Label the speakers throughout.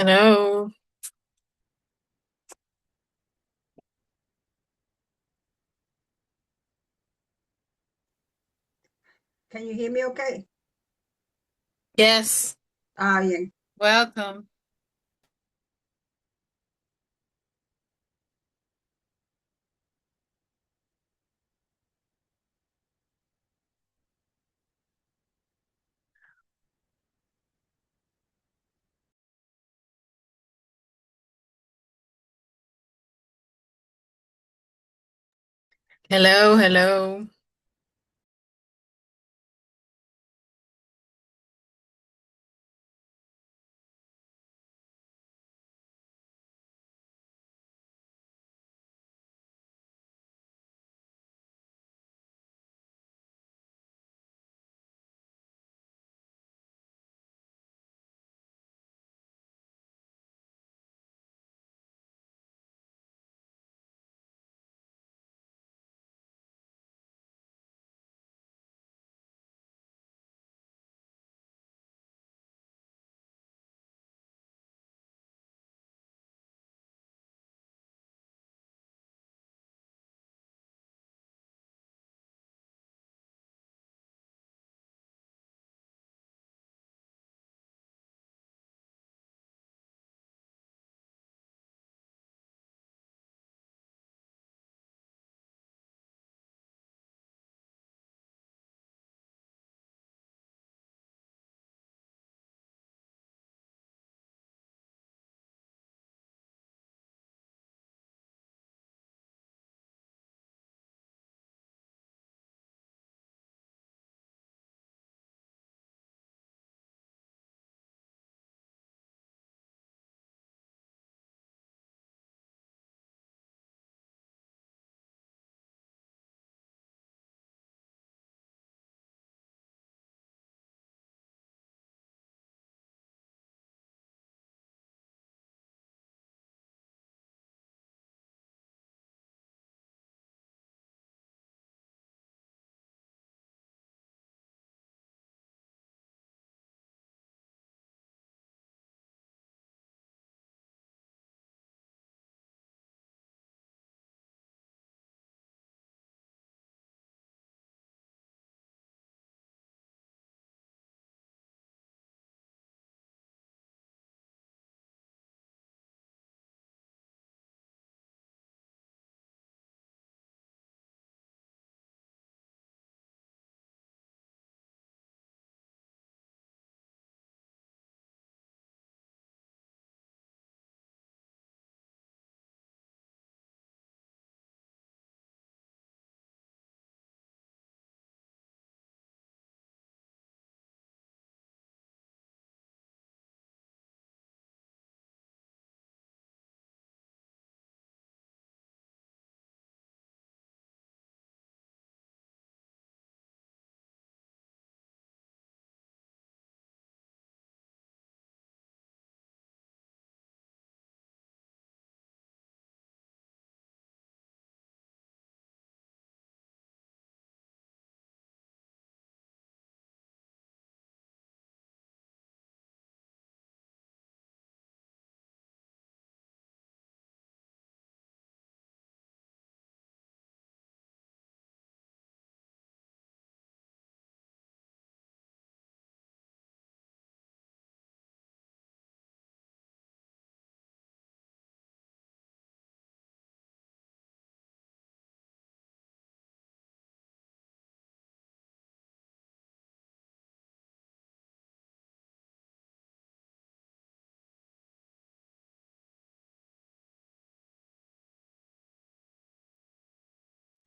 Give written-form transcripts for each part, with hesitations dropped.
Speaker 1: Hello.
Speaker 2: Can you hear me okay?
Speaker 1: Yes,
Speaker 2: Ah, bien.
Speaker 1: welcome. Hello, hello.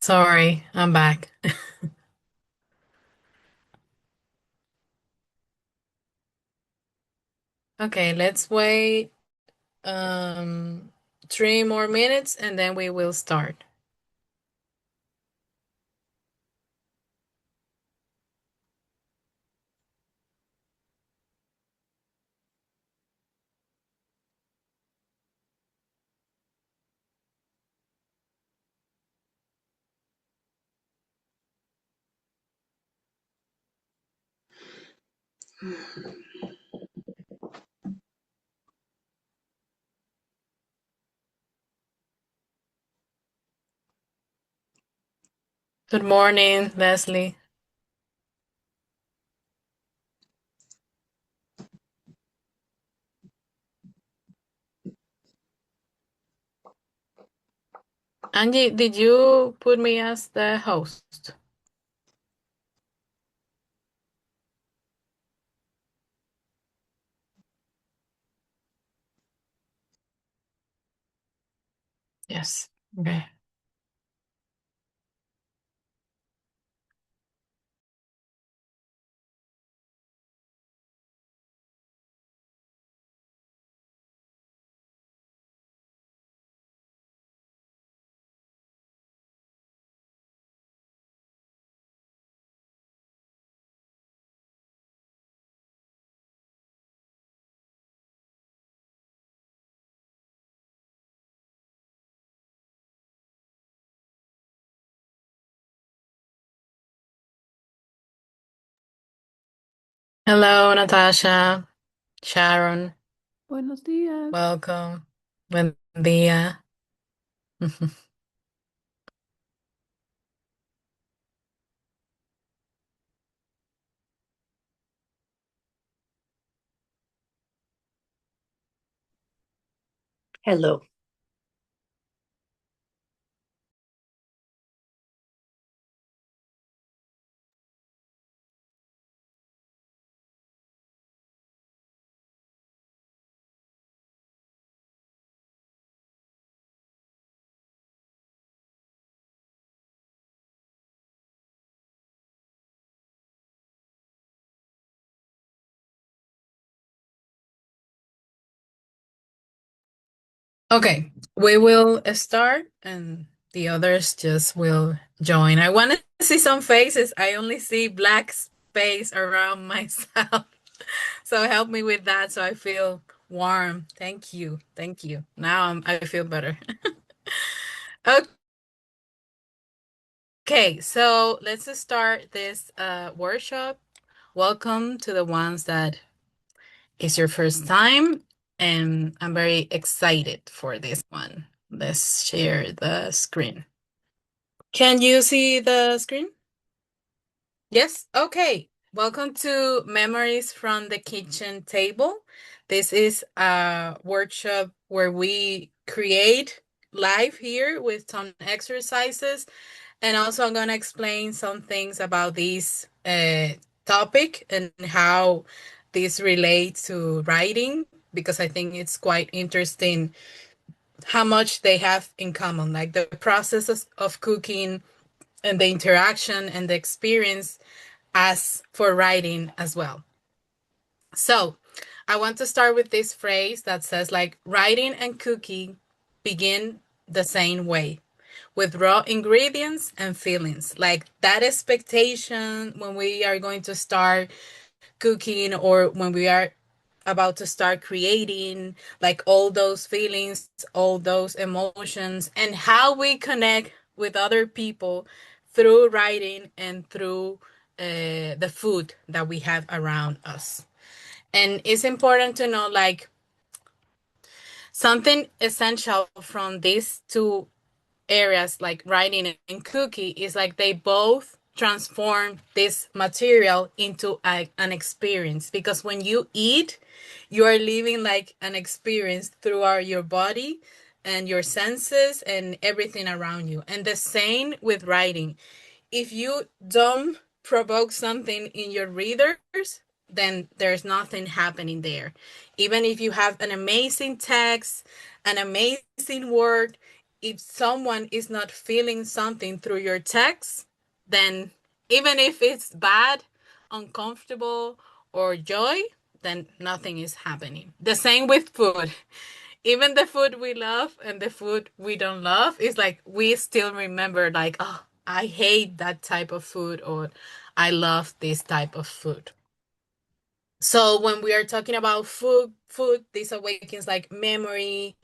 Speaker 1: Sorry, I'm back. Okay, let's wait 3 more minutes and then we will start. Good morning, Leslie. Angie, did you put me as the host? Yes. Okay. Hello, Natasha, Sharon.
Speaker 3: Buenos días.
Speaker 1: Welcome. Buen día.
Speaker 4: Hello.
Speaker 1: Okay, we will start and the others just will join. I want to see some faces. I only see black space around myself. So help me with that so I feel warm. Thank you. Thank you. Now I feel better. Okay, so let's start this workshop. Welcome to the ones that is your first time, and I'm very excited for this one. Let's share the screen. Can you see the screen? Yes? Okay. Welcome to Memories from the Kitchen Table. This is a workshop where we create live here with some exercises. And also, I'm going to explain some things about this topic and how this relates to writing, because I think it's quite interesting how much they have in common, like the process of cooking and the interaction and the experience as for writing as well. So, I want to start with this phrase that says, like, writing and cooking begin the same way, with raw ingredients and feelings. Like that expectation when we are going to start cooking or when we are about to start creating, like all those feelings, all those emotions, and how we connect with other people through writing and through the food that we have around us. And it's important to know, like, something essential from these two areas, like writing and cookie, is like they both transform this material into an experience, because when you eat, you are living like an experience throughout your body and your senses and everything around you. And the same with writing. If you don't provoke something in your readers, then there's nothing happening there. Even if you have an amazing text, an amazing word, if someone is not feeling something through your text, then even if it's bad, uncomfortable, or joy, then nothing is happening. The same with food. Even the food we love and the food we don't love is like we still remember, like, oh, I hate that type of food, or I love this type of food. So when we are talking about food, this awakens like memory,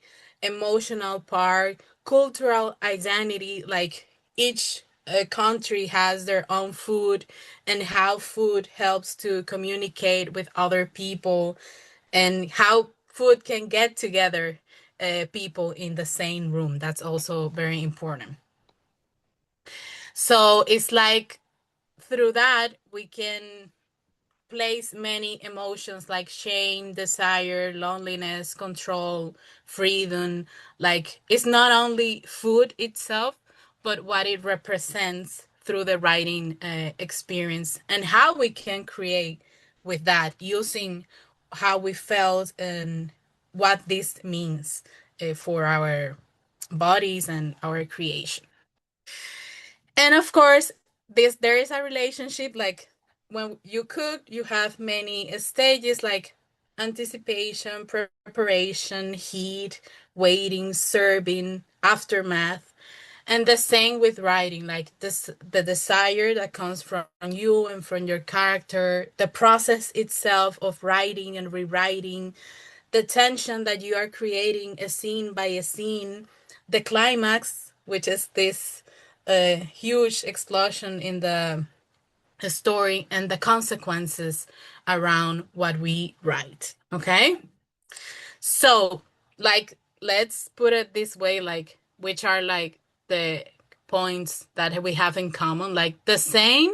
Speaker 1: emotional part, cultural identity. Like each country has their own food, and how food helps to communicate with other people, and how food can get together people in the same room. That's also very important. So it's like through that we can place many emotions like shame, desire, loneliness, control, freedom. Like it's not only food itself, but what it represents through the writing experience and how we can create with that using how we felt and what this means for our bodies and our creation. And of course, this there is a relationship like when you cook, you have many stages like anticipation, preparation, heat, waiting, serving, aftermath. And the same with writing, like this the desire that comes from you and from your character, the process itself of writing and rewriting, the tension that you are creating a scene by a scene, the climax, which is this huge explosion in the story, and the consequences around what we write. Okay? So, like, let's put it this way, like, which are like the points that we have in common, like the same,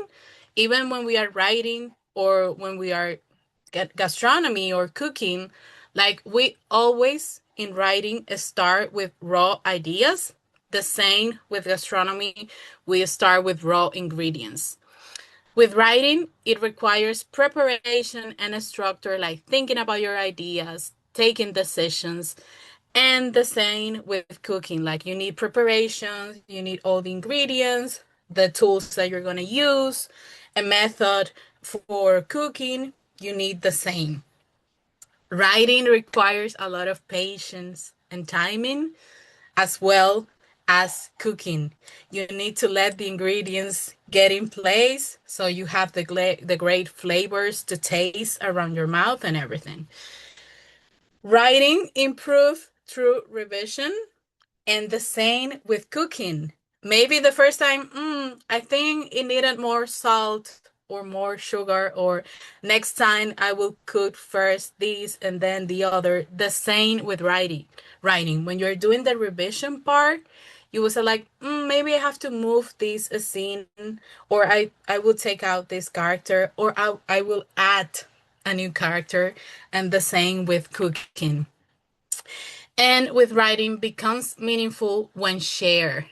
Speaker 1: even when we are writing or when we are gastronomy or cooking, like we always in writing start with raw ideas. The same with gastronomy, we start with raw ingredients. With writing, it requires preparation and a structure, like thinking about your ideas, taking decisions, and the same with cooking. Like you need preparation, you need all the ingredients, the tools that you're going to use, a method for cooking, you need the same. Writing requires a lot of patience and timing as well as cooking. You need to let the ingredients get in place so you have the great flavors to taste around your mouth and everything. Writing improve through revision and the same with cooking. Maybe the first time, I think it needed more salt or more sugar, or next time I will cook first this and then the other. The same with writing. Writing. When you're doing the revision part, you will say like, maybe I have to move this a scene, or I will take out this character, or I will add a new character, and the same with cooking. And with writing becomes meaningful when shared.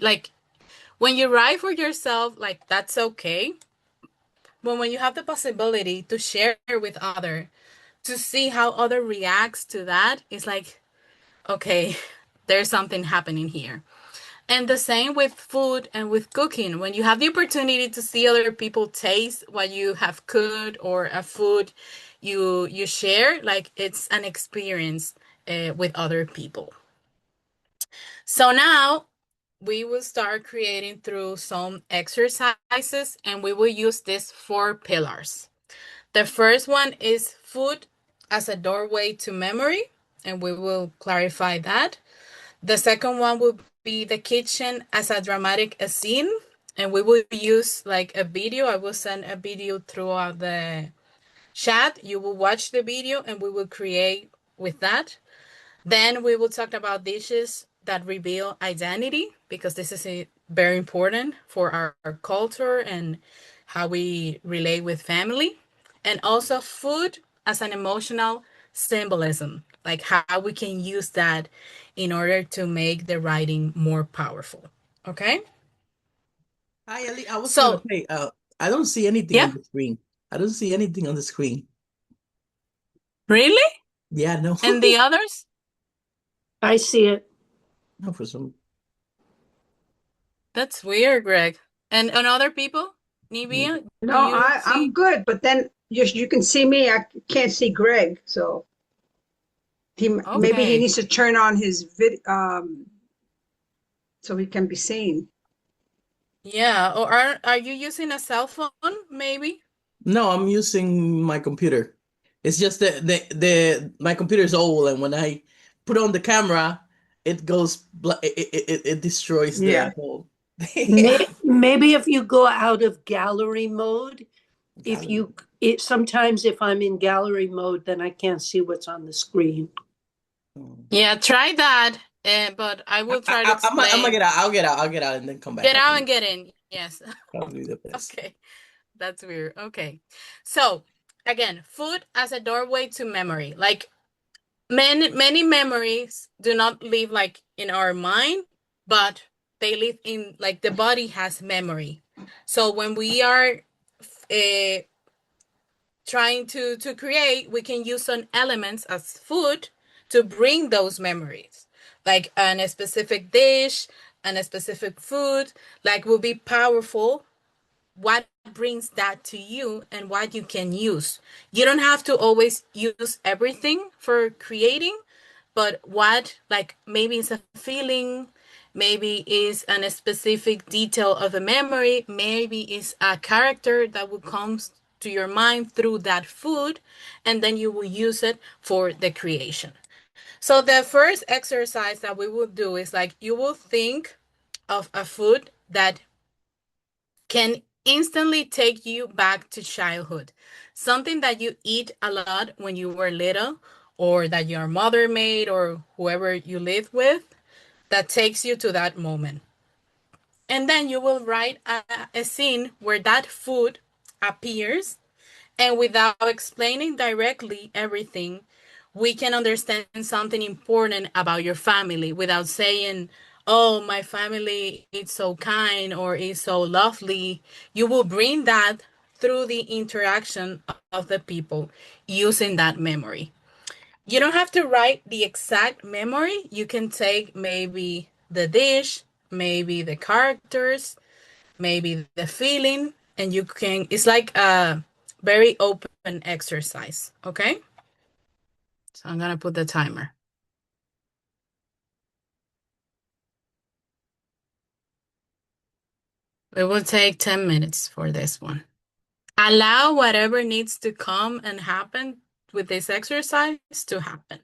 Speaker 1: Like when you write for yourself, like that's okay. But when you have the possibility to share with other, to see how other reacts to that, it's like, okay, there's something happening here. And the same with food and with cooking. When you have the opportunity to see other people taste what you have cooked or a food you share, like it's an experience with other people. So now we will start creating through some exercises and we will use these four pillars. The first one is food as a doorway to memory, and we will clarify that. The second one will be the kitchen as a dramatic a scene, and we will use like a video. I will send a video throughout the chat. You will watch the video and we will create with that. Then we will talk about dishes that reveal identity because this is very important for our culture and how we relate with family. And also food as an emotional symbolism, like how we can use that in order to make the writing more powerful. Okay?
Speaker 3: Hi, Ali. I was gonna
Speaker 1: So,
Speaker 3: say, I don't see anything
Speaker 1: yeah,
Speaker 3: on the screen. I don't see anything on the screen.
Speaker 1: really?
Speaker 3: Yeah, no,
Speaker 1: And the others?
Speaker 4: I see it.
Speaker 3: no, for some.
Speaker 1: That's weird, Greg. And other people? Nivea, do
Speaker 2: No,
Speaker 1: you
Speaker 2: I'm
Speaker 1: see?
Speaker 2: good, but then you can see me. I can't see Greg, so maybe he
Speaker 1: Okay.
Speaker 2: needs to turn on his so he can be seen.
Speaker 1: Yeah, or are you using a cell phone maybe?
Speaker 3: No, I'm using my computer. It's just the my computer is old, and when I put on the camera, it goes it destroys the
Speaker 2: Yeah.
Speaker 3: whole
Speaker 4: Maybe if you go out of gallery mode, if
Speaker 3: gallery.
Speaker 4: you it sometimes if I'm in gallery mode, then I can't see what's on the screen.
Speaker 3: Oh.
Speaker 1: Yeah, try that. And but I will try to
Speaker 3: I'm gonna
Speaker 1: explain.
Speaker 3: get out. I'll get out. I'll get out and then come back
Speaker 1: Get
Speaker 3: after
Speaker 1: out
Speaker 3: you.
Speaker 1: and get in. Yes.
Speaker 3: Probably the best.
Speaker 1: Okay. That's weird. Okay. So, again, food as a doorway to memory. Like many memories do not live like in our mind, but they live in like the body has memory. So when we are uh, trying to create, we can use some elements as food to bring those memories, like a specific dish and a specific food, like will be powerful. What brings that to you and what you can use. You don't have to always use everything for creating, but what, like maybe it's a feeling, maybe is a specific detail of a memory, maybe it's a character that will come to your mind through that food, and then you will use it for the creation. So the first exercise that we will do is like you will think of a food that can instantly take you back to childhood. Something that you eat a lot when you were little, or that your mother made, or whoever you live with, that takes you to that moment. And then you will write a scene where that food appears, and without explaining directly everything, we can understand something important about your family without saying, oh, my family is so kind or is so lovely. You will bring that through the interaction of the people using that memory. You don't have to write the exact memory. You can take maybe the dish, maybe the characters, maybe the feeling, and you can, it's like a very open exercise. Okay. So I'm going to put the timer. It will take 10 minutes for this one. Allow whatever needs to come and happen with this exercise to happen.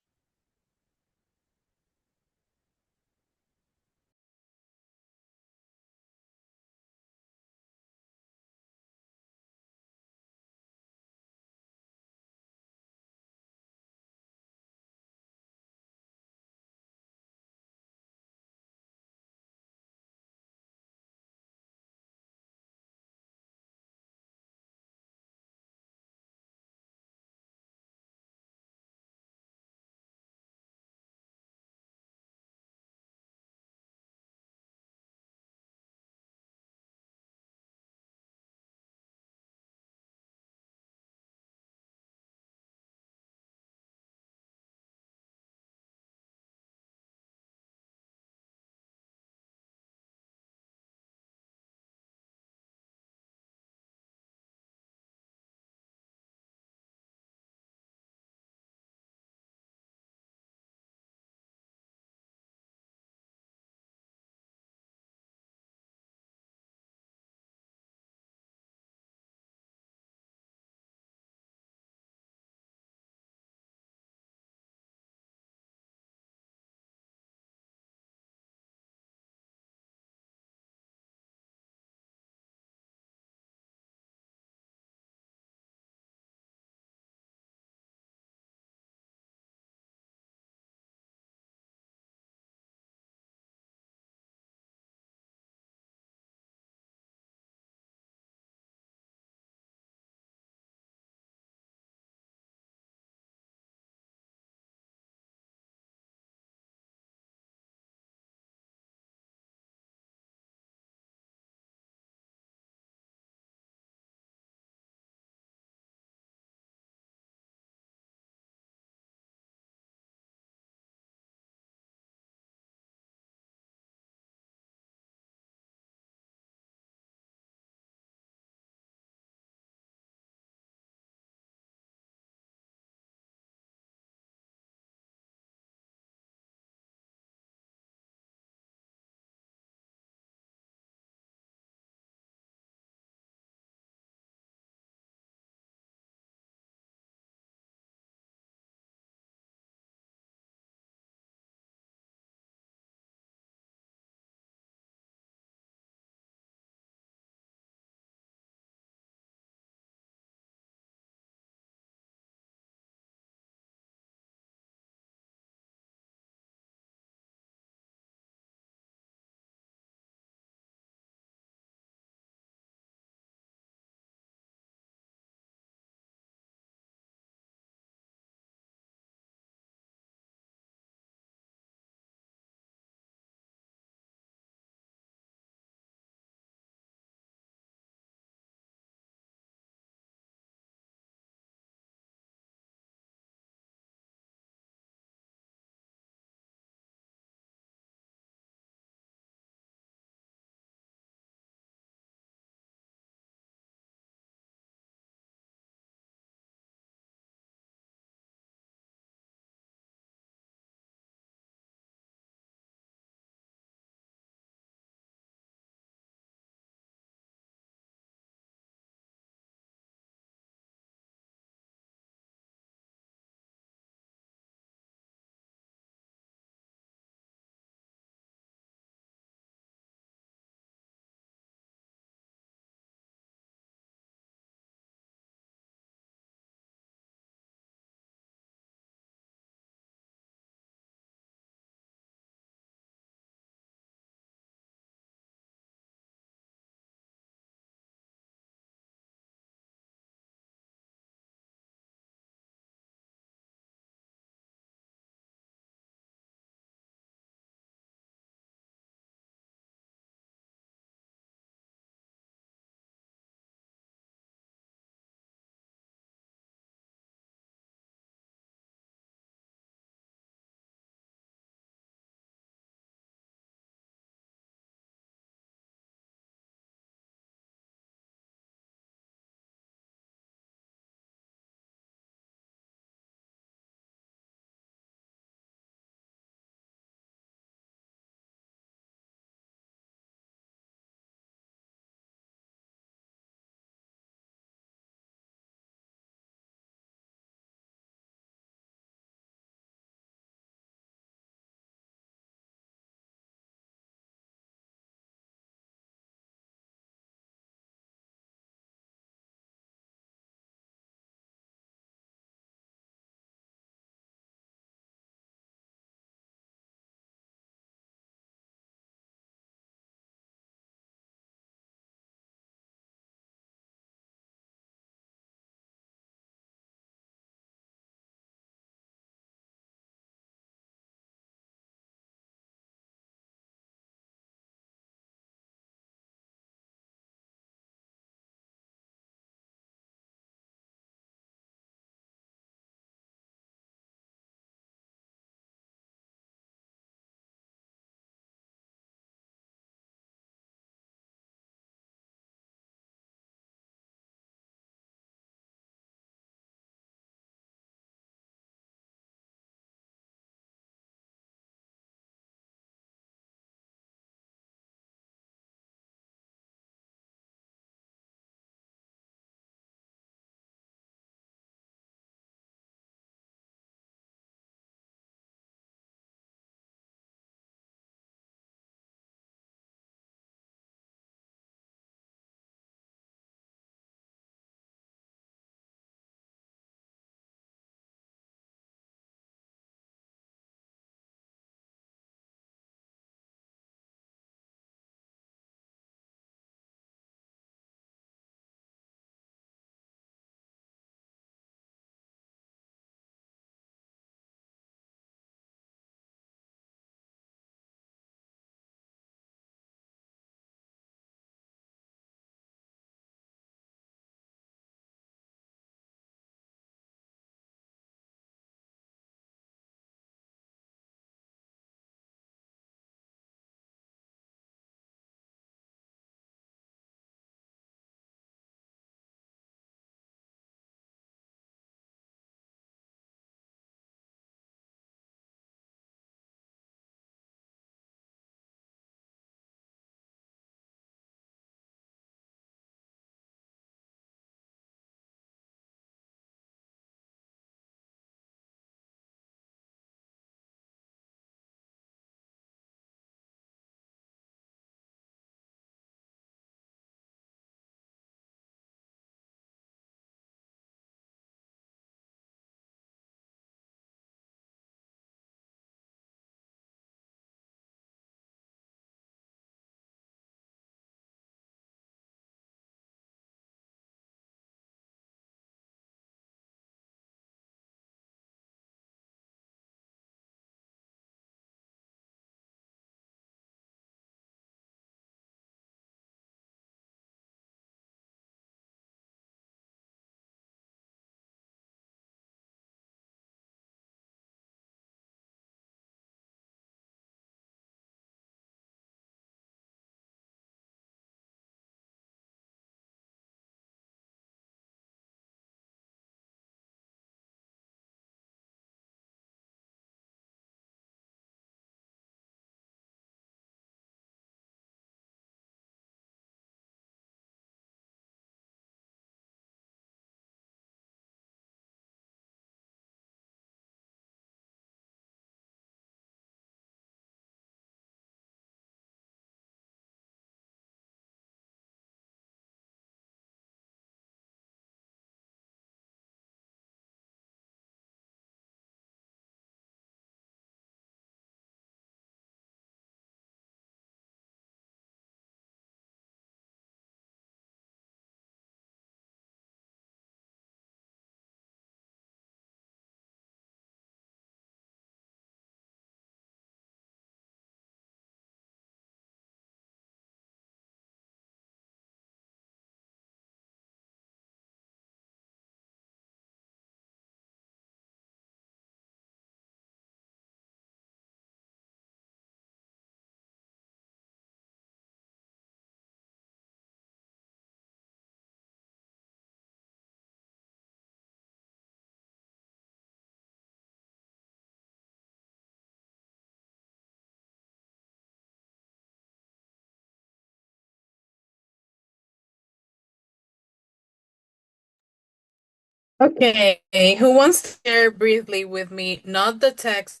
Speaker 1: Okay, who wants to share briefly with me, not the text,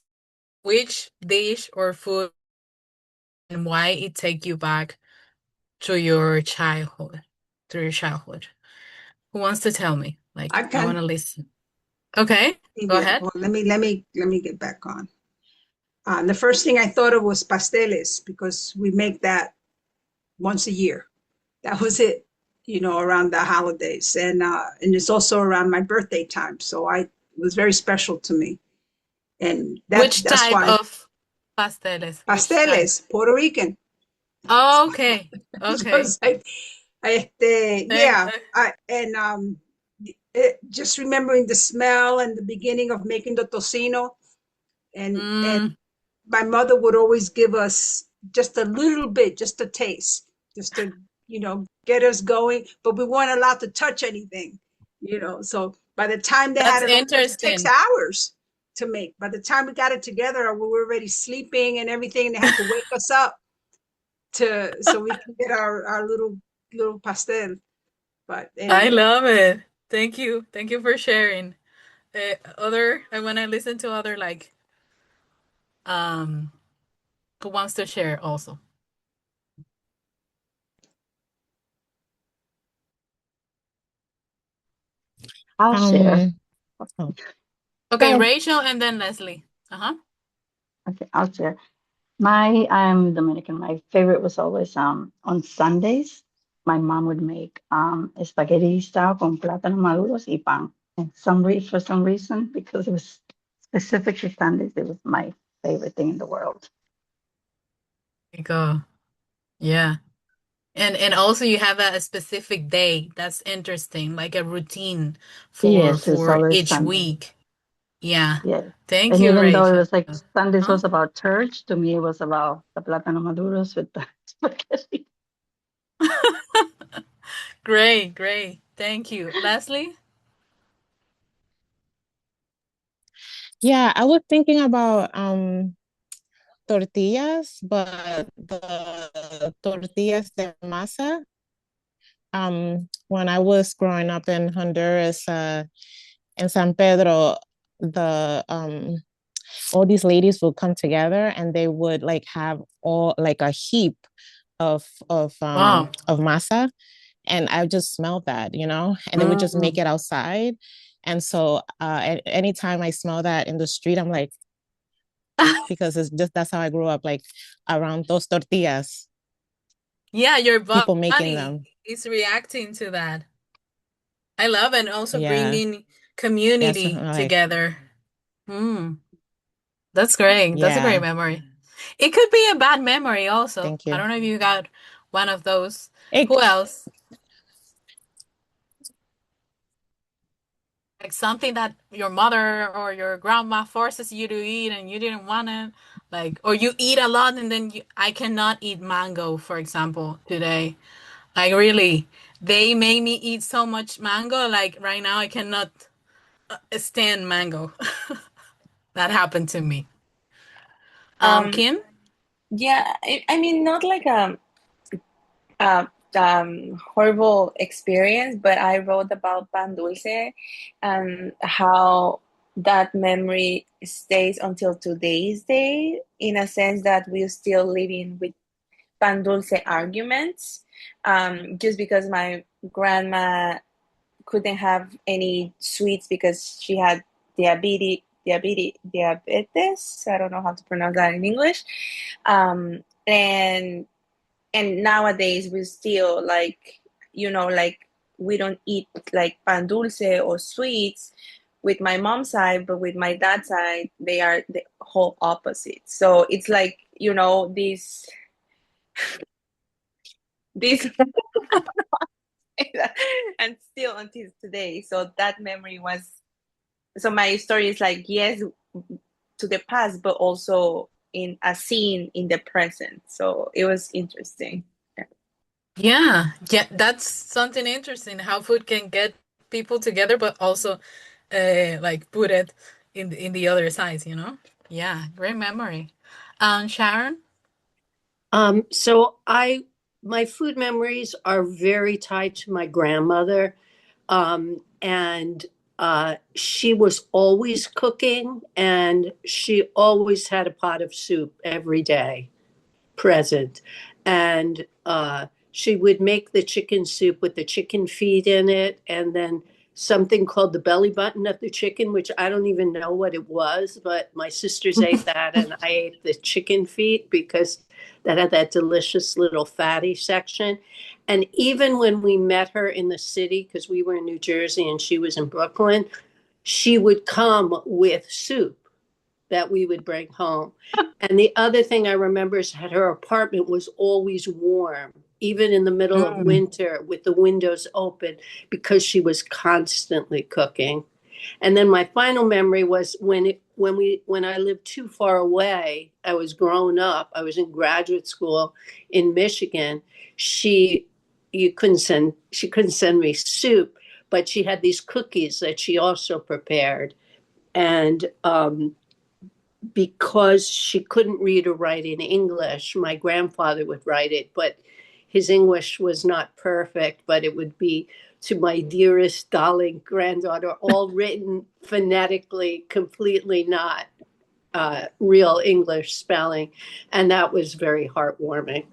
Speaker 1: which dish or food and why it take you back to your childhood, to your childhood? Who wants to tell me?
Speaker 2: I
Speaker 1: Like, I want
Speaker 2: can.
Speaker 1: to listen. Okay, go ahead.
Speaker 2: Well, let me get back on. The first thing I thought of was pasteles because we make that once a year. That was it, around the holidays, and it's also around my birthday time, so it was very special to me, and
Speaker 1: Which
Speaker 2: that's
Speaker 1: type
Speaker 2: why
Speaker 1: of pasteles? Which type?
Speaker 2: pasteles, Puerto Rican.
Speaker 1: Oh, okay,
Speaker 2: So
Speaker 1: okay.
Speaker 2: it's like,
Speaker 1: Thank,
Speaker 2: yeah, just remembering the smell and the beginning of making the tocino, and
Speaker 1: mm,
Speaker 2: my mother would always give us just a little bit, just a taste, just to, get us going. But we weren't allowed to touch anything, So by the time they had
Speaker 1: that's
Speaker 2: it all, because it takes
Speaker 1: interesting.
Speaker 2: hours to make. By the time we got it together, we were already sleeping and everything, and they had to wake us up so we can get our little pastel. But
Speaker 1: I
Speaker 2: anyway,
Speaker 1: love it. Thank you. Thank you for sharing. And when I listen to other like um who wants to share also.
Speaker 5: I'll share.
Speaker 6: Um, oh, go
Speaker 1: Okay,
Speaker 6: ahead.
Speaker 1: Rachel and then Leslie. Uh-huh.
Speaker 5: Okay, I'll share. I'm Dominican. My favorite was always on Sundays. My mom would make spaghetti style con plátano maduros y pan. And for some reason, because it was specific to Sundays, it was my favorite thing in the world.
Speaker 1: There you go. Yeah. And also you have a specific day. That's interesting, like a routine for
Speaker 5: Yes, it was
Speaker 1: for
Speaker 5: always
Speaker 1: each
Speaker 5: Sunday.
Speaker 1: week. Yeah.
Speaker 5: Yes.
Speaker 1: Thank
Speaker 5: And
Speaker 1: you,
Speaker 5: even though it
Speaker 1: Rachel.
Speaker 5: was like Sundays
Speaker 1: Huh?
Speaker 5: was about church, to me it was about the plátano maduros with the spaghetti.
Speaker 1: Great, great. Thank you. Leslie?
Speaker 6: Yeah, I was thinking about tortillas, but the tortillas de masa. When I was growing up in Honduras, in San Pedro, the all these ladies would come together and they would like have all like a heap
Speaker 1: Wow.
Speaker 6: of masa, and I just smelled that, and they would just make
Speaker 1: Mm.
Speaker 6: it outside. And so anytime I smell that in the street, I'm like, because it's just that's how I grew up, like around those tortillas,
Speaker 1: Yeah, your
Speaker 6: people making
Speaker 1: body
Speaker 6: them.
Speaker 1: is reacting to that. I love it. And also
Speaker 6: Yeah,
Speaker 1: bringing
Speaker 6: yes,
Speaker 1: community
Speaker 6: like,
Speaker 1: together. Mm, that's great. That's a great
Speaker 6: yeah,
Speaker 1: memory. It could be a bad memory also.
Speaker 6: thank
Speaker 1: I
Speaker 6: you.
Speaker 1: don't know if you got one of those. Who
Speaker 6: It,
Speaker 1: else? Like something that your mother or your grandma forces you to eat and you didn't want it. Like, or you eat a lot and then I cannot eat mango, for example, today. Like really, they made me eat so much mango. Like right now, I cannot stand mango. That happened to me.
Speaker 7: Um,
Speaker 1: Kim?
Speaker 7: yeah, I mean, not like a horrible experience, but I wrote about pan dulce and how that memory stays until today's day, in a sense that we're still living with pan dulce arguments, just because my grandma couldn't have any sweets because she had diabetes. I don't know how to pronounce that in English. And nowadays we still like, like we don't eat like pan dulce or sweets with my mom's side, but with my dad's side they are the whole opposite. So it's like, this and still until today. So that memory was, so my story is like, yes, to the past, but also in a scene in the present. So it was interesting.
Speaker 1: Yeah, yeah, that's something interesting. How food can get people together, but also, like put it in the other sides. Yeah, great memory. Sharon?
Speaker 4: So my food memories are very tied to my grandmother. And she was always cooking, and she always had a pot of soup every day present. And she would make the chicken soup with the chicken feet in it, and then something called the belly button of the chicken, which I don't even know what it was, but my sisters ate that, and I ate the chicken feet because that had that delicious little fatty section. And even when we met her in the city, because we were in New Jersey and she was in Brooklyn, she would come with soup that we would bring home. And the other thing I remember is that her apartment was always warm, even in the middle of
Speaker 1: Mm.
Speaker 4: winter with the windows open, because she was constantly cooking. And then my final memory was when I lived too far away, I was grown up, I was in graduate school in Michigan. She she couldn't send me soup, but she had these cookies that she also prepared. And because she couldn't read or write in English, my grandfather would write it, but his English was not perfect, but it would be to my dearest darling granddaughter, all written phonetically, completely not real English spelling. And that was very heartwarming.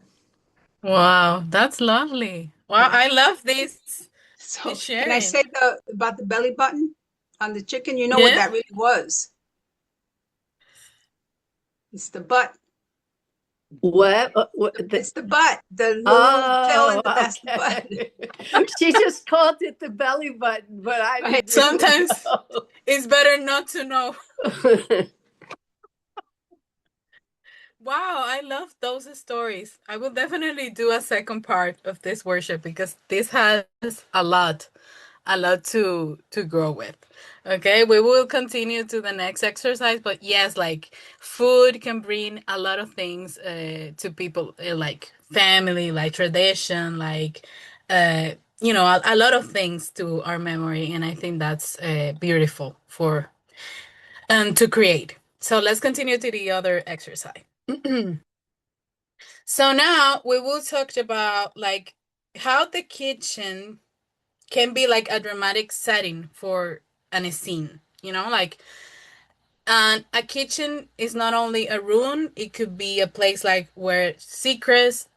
Speaker 1: Wow, that's lovely. Wow,
Speaker 2: Yeah.
Speaker 1: I love this
Speaker 2: So can I
Speaker 1: sharing.
Speaker 2: say about the belly button on the chicken? You know what
Speaker 1: Yeah.
Speaker 2: that really was? It's the butt.
Speaker 4: What?
Speaker 2: It's the butt. The little tail
Speaker 4: Oh,
Speaker 2: and that's the butt.
Speaker 4: okay. She just called it the belly button, but I
Speaker 2: Right.
Speaker 4: didn't really
Speaker 1: Sometimes it's better not to know.
Speaker 4: know.
Speaker 1: Wow, I love those stories. I will definitely do a second part of this worship because this has a lot to grow with. Okay, we will continue to the next exercise, but yes, like food can bring a lot of things to people, like family, like tradition, like a lot of things to our memory, and I think that's beautiful for to create. So let's continue to the other exercise. So now we will talk about like how the kitchen can be like a dramatic setting for an scene. Like, and a kitchen is not only a room, it could be a place like where secrets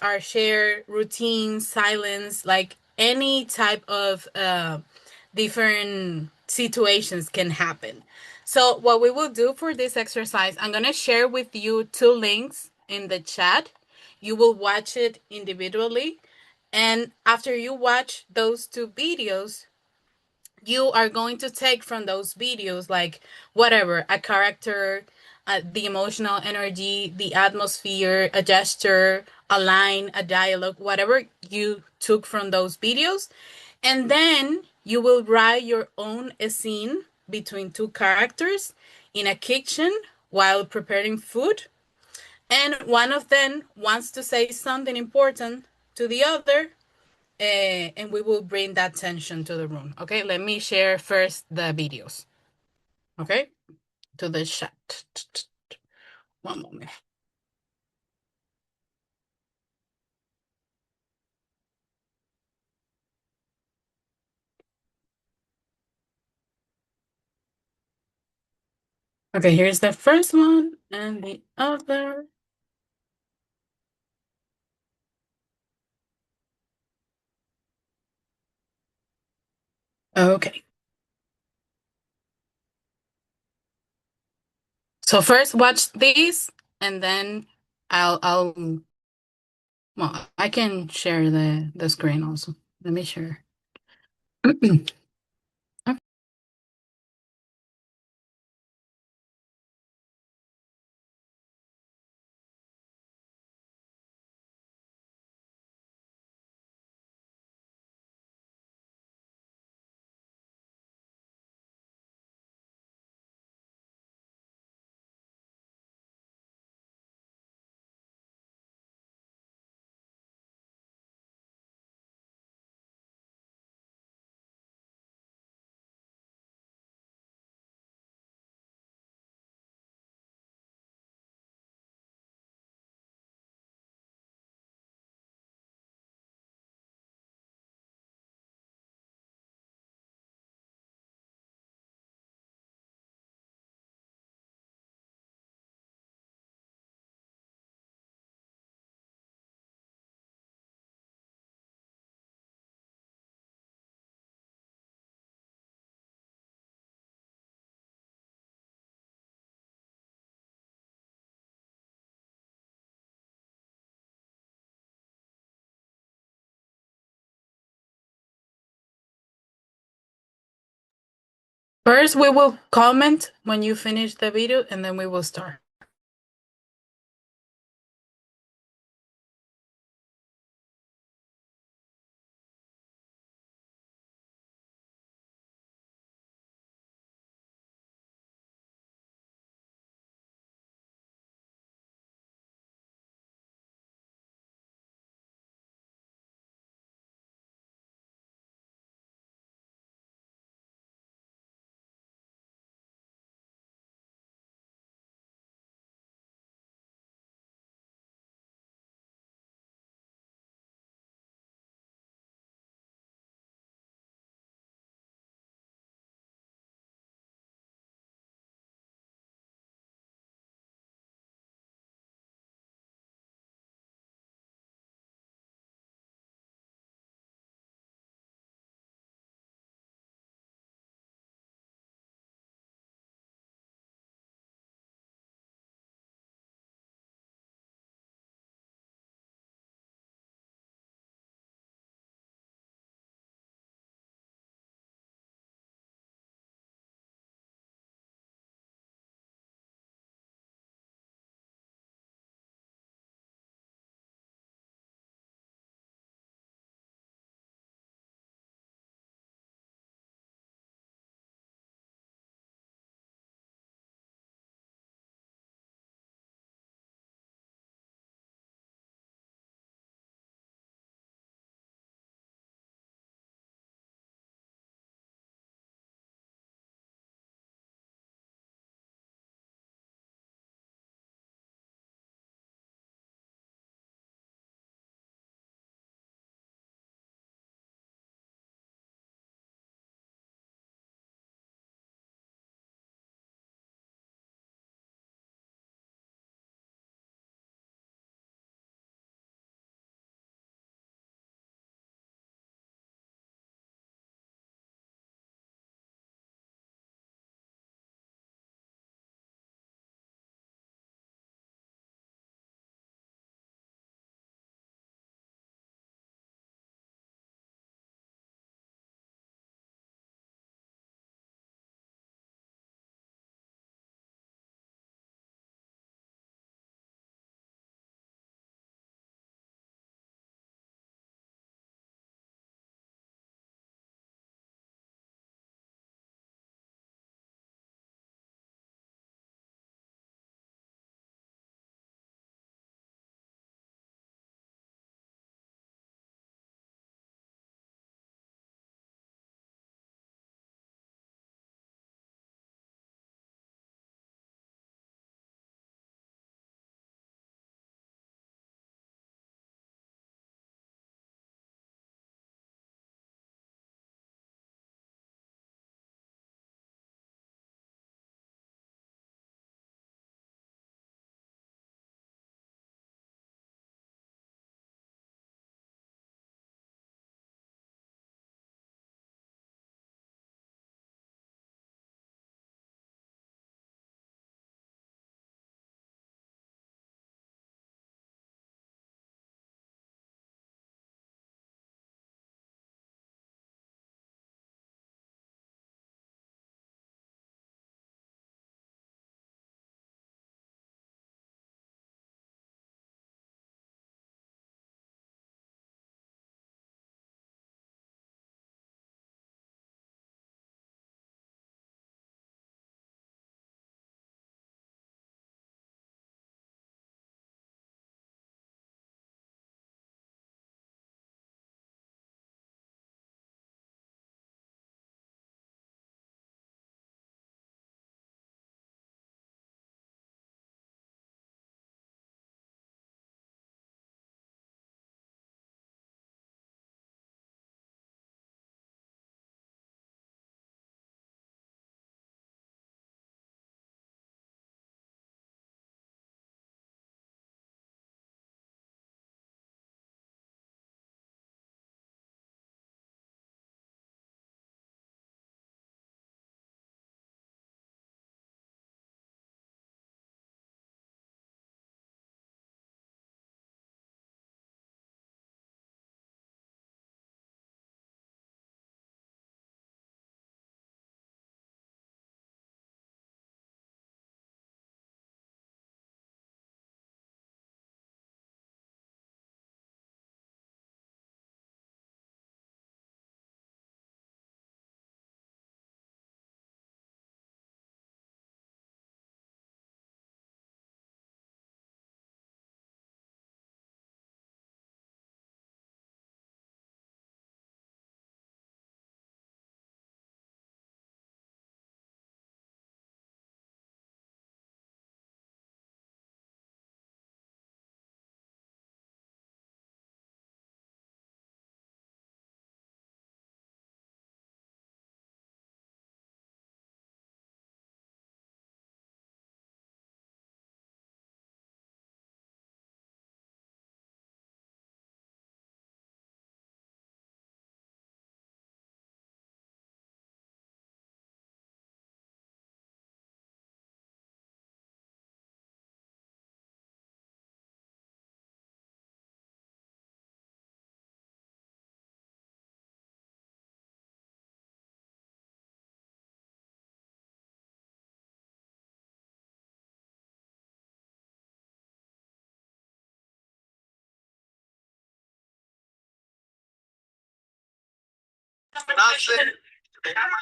Speaker 1: are shared, routine, silence, like any type of different situations can happen. So what we will do for this exercise, I'm going to share with you two links in the chat. You will watch it individually, and after you watch those two videos, you are going to take from those videos like whatever, a character, the emotional energy, the atmosphere, a gesture, a line, a dialogue, whatever you took from those videos, and then you will write your own scene between two characters in a kitchen while preparing food, and one of them wants to say something important to the other, and we will bring that tension to the room. Okay, let me share first the videos. Okay, to the chat. One moment. Okay, here's the first one and the other. Okay. So first watch these, and then I'll well, I can share the screen also. Let me share. Okay. First, we will comment when you finish the video, and then we will start.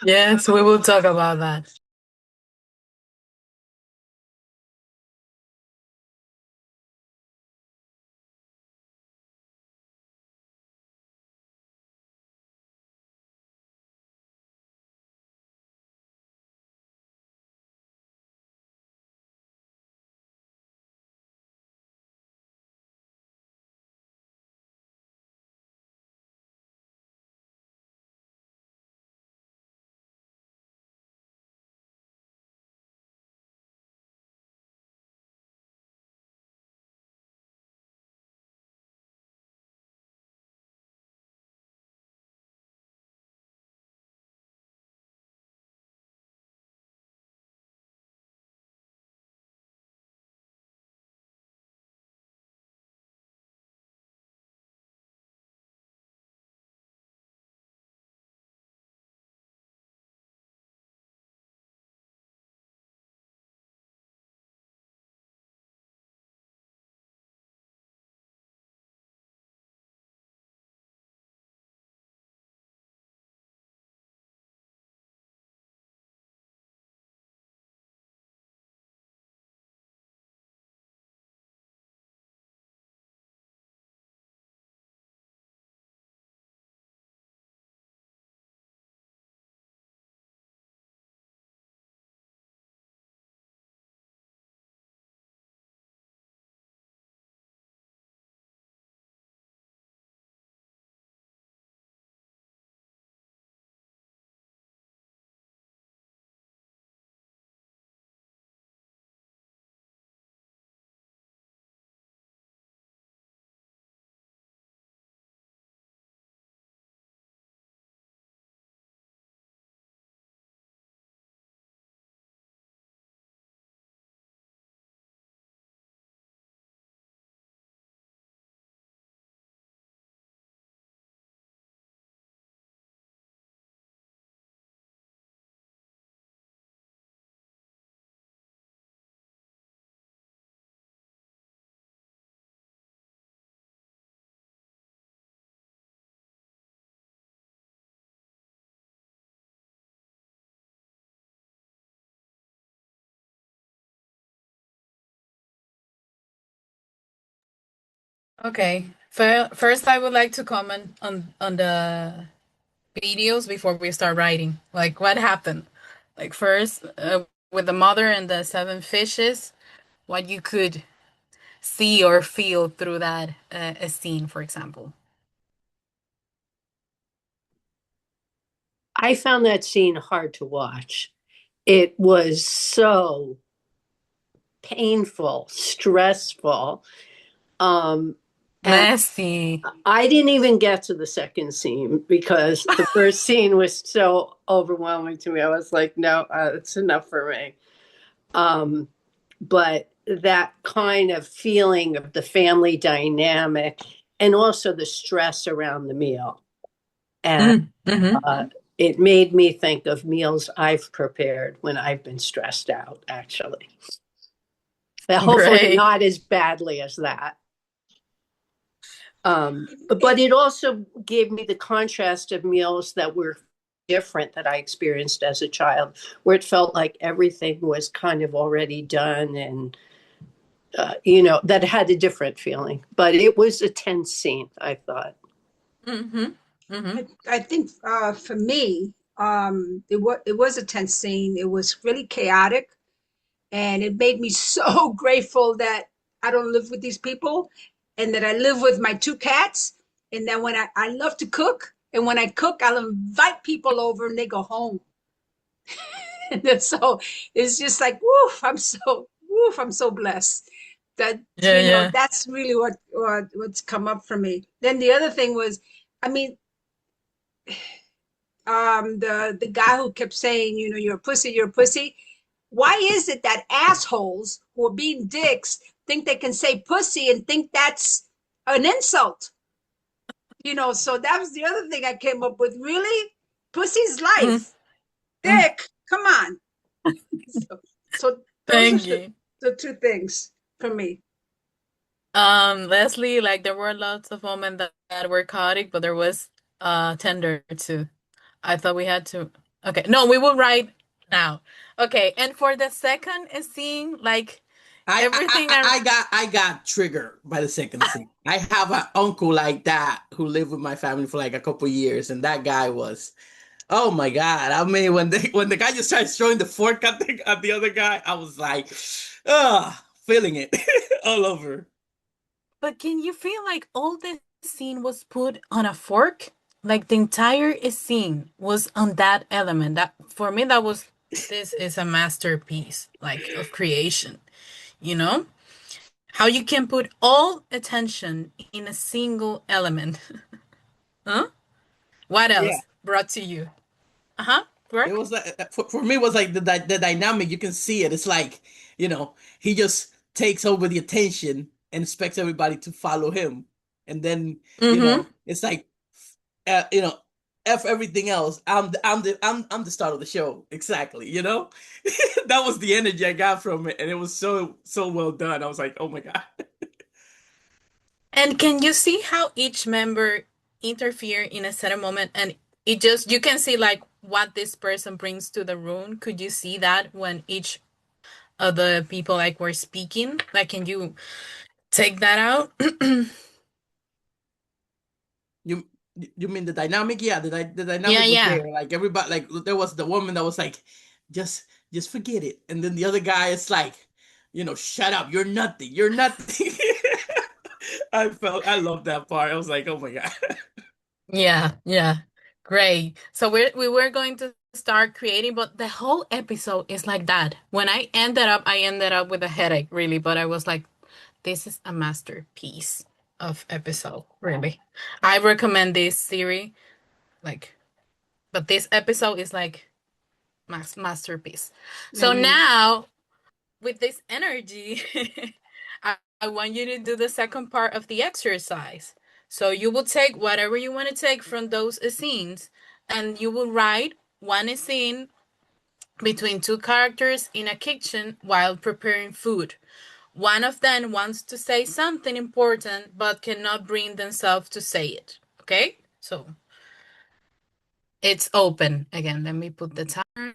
Speaker 1: Yes, we will talk about that. Okay. First, I would like to comment on the videos before we start writing. Like, what happened? Like, first, with the mother and the seven fishes, what you could see or feel through that a scene, for example.
Speaker 4: I found that scene hard to watch. It was so painful, stressful. Um, and
Speaker 1: Messy.
Speaker 4: I didn't even get to the second scene because the first scene was so overwhelming to me. I was like, no, it's enough for me. Um, but that kind of feeling of the family dynamic and also the stress around the meal. And
Speaker 1: Mm-hmm.
Speaker 4: uh, it made me think of meals I've prepared when I've been stressed out, actually. But hopefully
Speaker 1: Great.
Speaker 4: not as badly as that. But it also gave me the contrast of meals that were different that I experienced as a child, where it felt like everything was kind of already done and, that had a different feeling. But it was a tense scene, I thought.
Speaker 1: Mm-hmm. Mm-hmm.
Speaker 2: I think for me, it was a tense scene. It was really chaotic, and it made me so grateful that I don't live with these people, and that I live with my two cats, and that when I love to cook, and when I cook, I'll invite people over, and they go home, and then so it's just like woof, I'm so blessed that
Speaker 1: Yeah, yeah.
Speaker 2: that's really what's come up for me. Then the other thing was, I mean, the guy who kept saying, you're a pussy. Why is it that assholes who are being dicks think they can say pussy and think that's an insult? So that was the other thing I came up with. Really? Pussy's
Speaker 1: Mm,
Speaker 2: life.
Speaker 1: mm.
Speaker 2: Dick, come on. So those are
Speaker 1: Thank you.
Speaker 2: the two things for me.
Speaker 1: Leslie, like there were lots of moments that were chaotic, but there was tender too. I thought we had to. Okay, no, we will write now. Okay, and for the second scene, like everything are
Speaker 3: I got triggered by the second scene. I have an uncle like that who lived with my family for like a couple years, and that guy was, oh my god! I mean, when the guy just started throwing the fork at the other guy, I was like, feeling it all over.
Speaker 1: but can you feel like all the scene was put on a fork? Like the entire scene was on that element. That for me that was this is a masterpiece like of creation, you know? How you can put all attention in a single element. Huh? What
Speaker 3: Yeah,
Speaker 1: else brought to you? Uh-huh.
Speaker 3: it
Speaker 1: Work?
Speaker 3: was like for me it was like the dynamic. You can see it. It's like he just takes over the attention and expects everybody to follow him, and then
Speaker 1: Mm-hmm.
Speaker 3: it's like uh, you know f everything else. I'm the star of the show. Exactly. That was the energy I got from it, and it was so well done. I was like, oh my god.
Speaker 1: And can you see how each member interfere in a certain moment and it just you can see like what this person brings to the room? Could you see that when each of the people like were speaking? Like can you take that out?
Speaker 3: You you mean the dynamic? Yeah, the
Speaker 1: Yeah,
Speaker 3: dynamic was
Speaker 1: yeah.
Speaker 3: there. Like everybody, like there was the woman that was like, just forget it, and then the other guy is like, shut up, you're nothing, you're nothing. I love that part. I was like, oh my god.
Speaker 1: Yeah, yeah. Great. So we were going to start creating, but the whole episode is like that. When I ended up with a headache, really, but I was like, this is a masterpiece of episode, really. I recommend this series, like, but this episode is like masterpiece. So
Speaker 2: Mhm.
Speaker 1: now with this energy, I want you to do the second part of the exercise. So you will take whatever you want to take from those scenes and you will write one scene between two characters in a kitchen while preparing food. One of them wants to say something important but cannot bring themselves to say it. Okay? So it's open. Again, let me put the timer.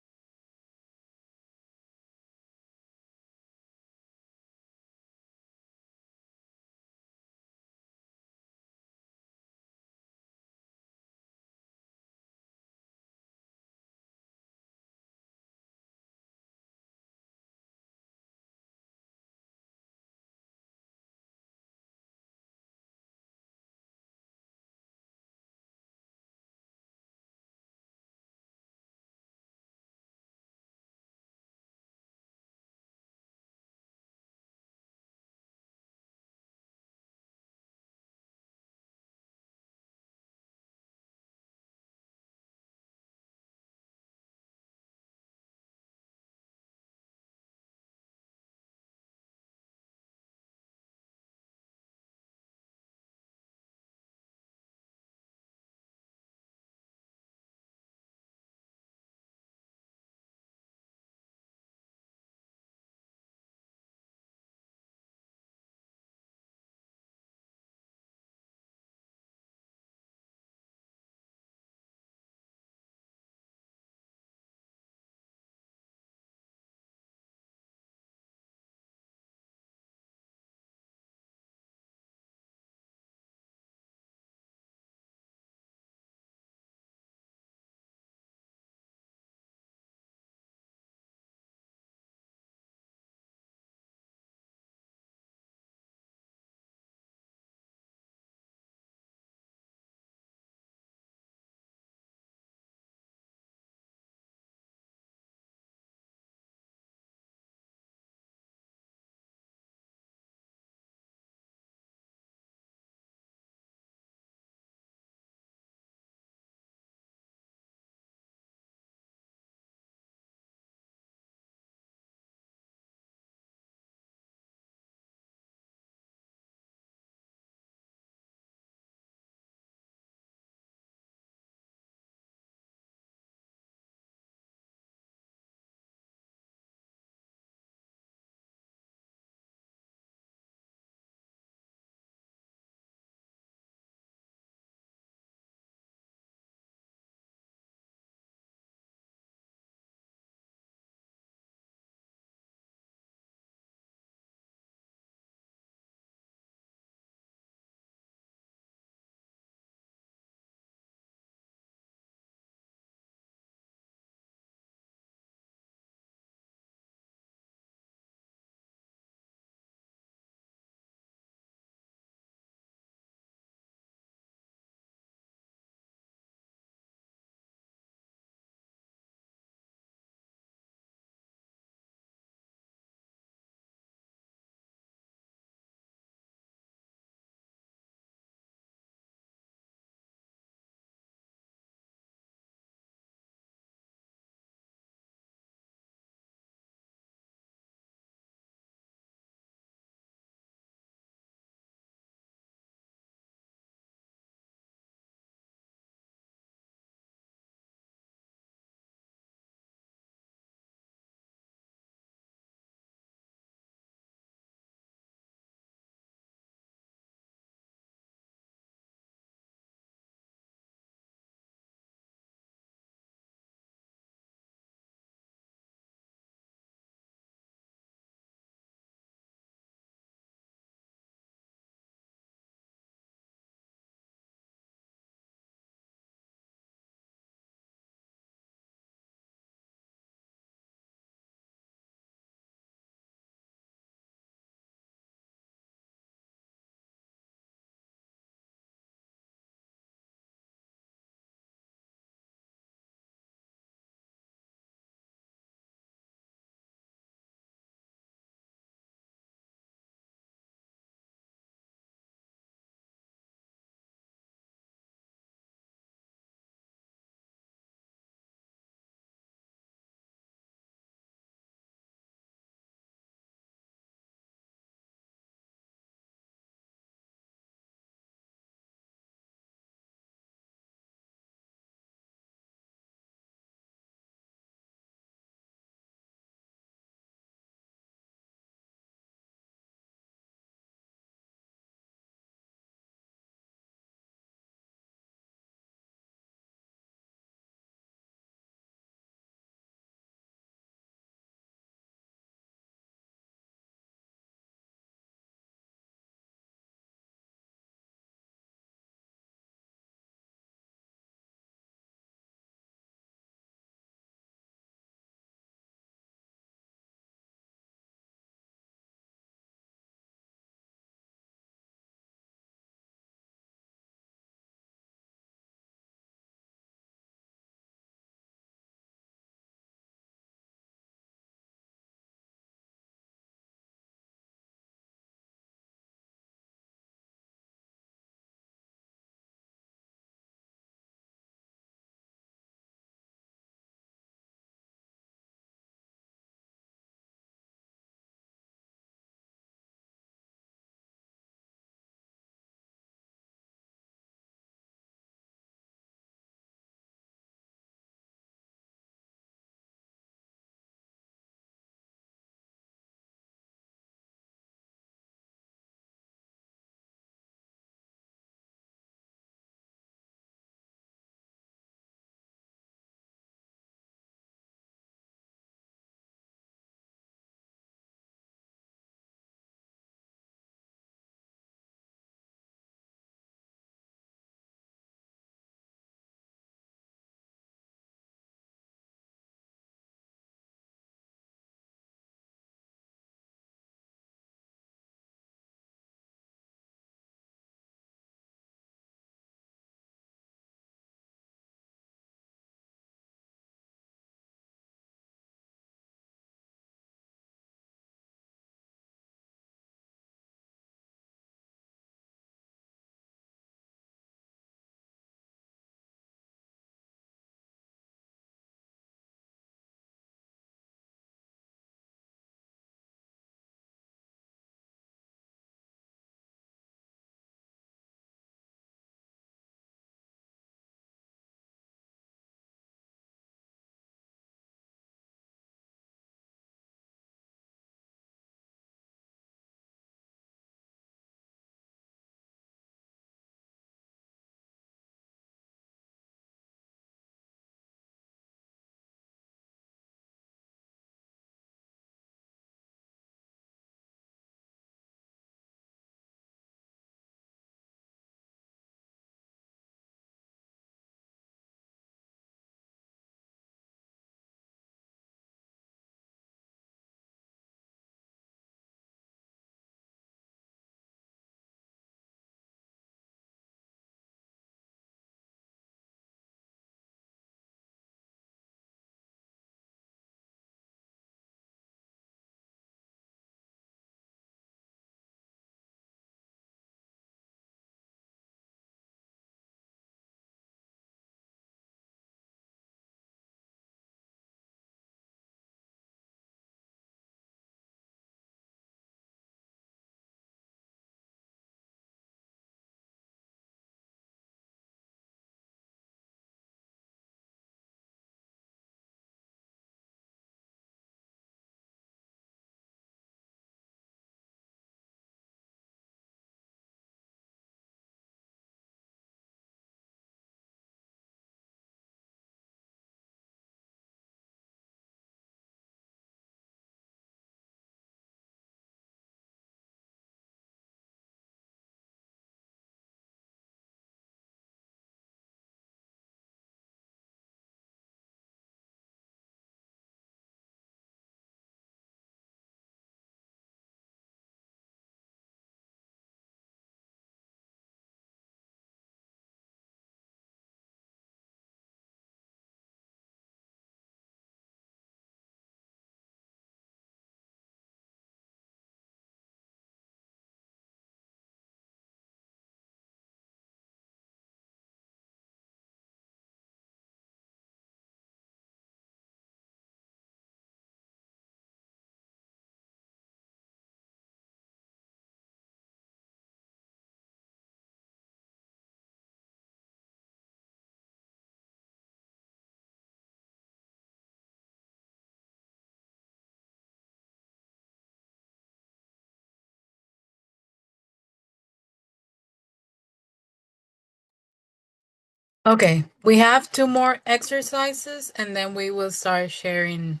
Speaker 1: Okay, we have two more exercises and then we will start sharing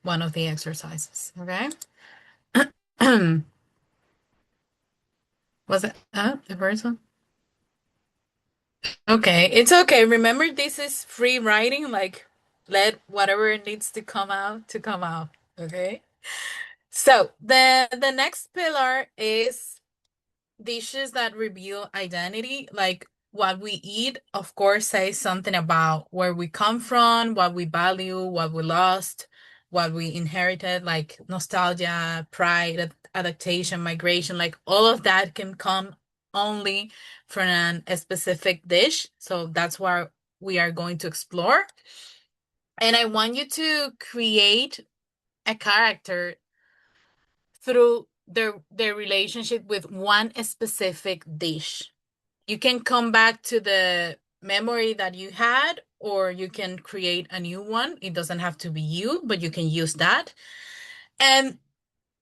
Speaker 1: one of the exercises. Okay. Was it the first one? Okay, it's okay. Remember, this is free writing. Like, let whatever needs to come out to come out. Okay. So the next pillar is dishes that reveal identity, like what we eat, of course, says something about where we come from, what we value, what we lost, what we inherited, like nostalgia, pride, adaptation, migration, like all of that can come only from a specific dish. So that's what we are going to explore. And I want you to create a character through their relationship with one specific dish. You can come back to the memory that you had, or you can create a new one. It doesn't have to be you, but you can use that. And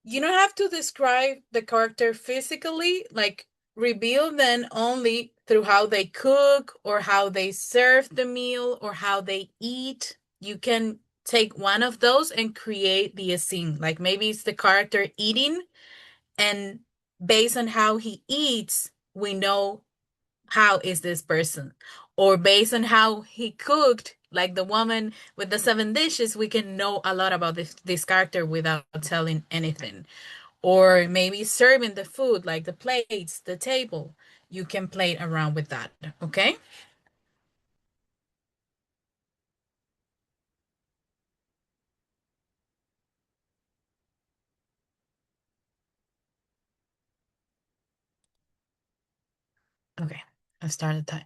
Speaker 1: you don't have to describe the character physically, like reveal them only through how they cook or how they serve the meal or how they eat. You can take one of those and create the scene. Like maybe it's the character eating, and based on how he eats, we know how is this person. Or based on how he cooked, like the woman with the seven dishes, we can know a lot about this character without telling anything. Or maybe serving the food, like the plates, the table. You can play around with that. Okay? Okay. I'll start the timer.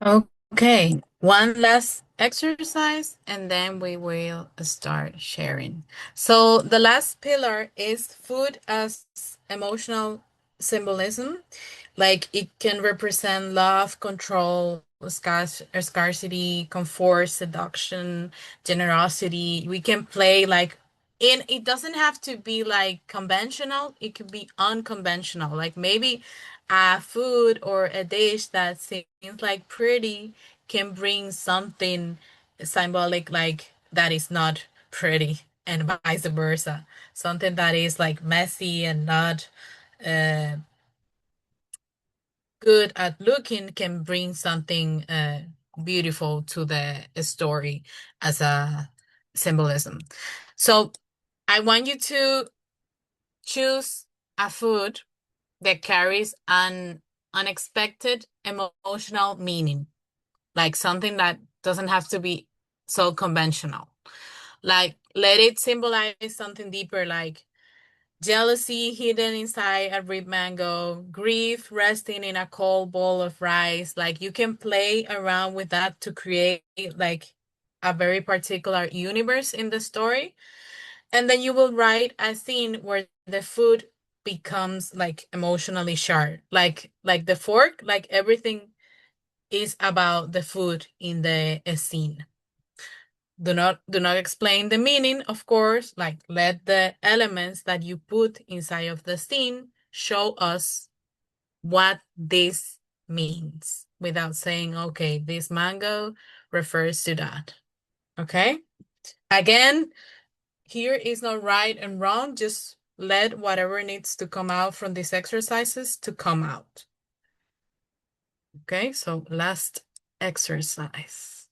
Speaker 1: Okay, one last exercise and then we will start sharing. So, the last pillar is food as emotional symbolism. Like it can represent love, control, scarcity, comfort, seduction, generosity. We can play like in it doesn't have to be like conventional, it could be unconventional. Like maybe a food or a dish that seems like pretty can bring something symbolic like that is not pretty and vice versa. Something that is like messy and not uh, good at looking can bring something beautiful to the story as a symbolism. So I want you to choose a food that carries an unexpected emotional meaning, like something that doesn't have to be so conventional. Like let it symbolize something deeper, like jealousy hidden inside a ripe mango, grief resting in a cold bowl of rice. Like you can play around with that to create like a very particular universe in the story. And then you will write a scene where the food becomes like emotionally sharp. Like the fork, like everything is about the food in the scene. Do not explain the meaning, of course, like let the elements that you put inside of the scene show us what this means without saying, okay, this mango refers to that. Okay? Again, here is no right and wrong, just let whatever needs to come out from these exercises to come out. Okay, so last exercise.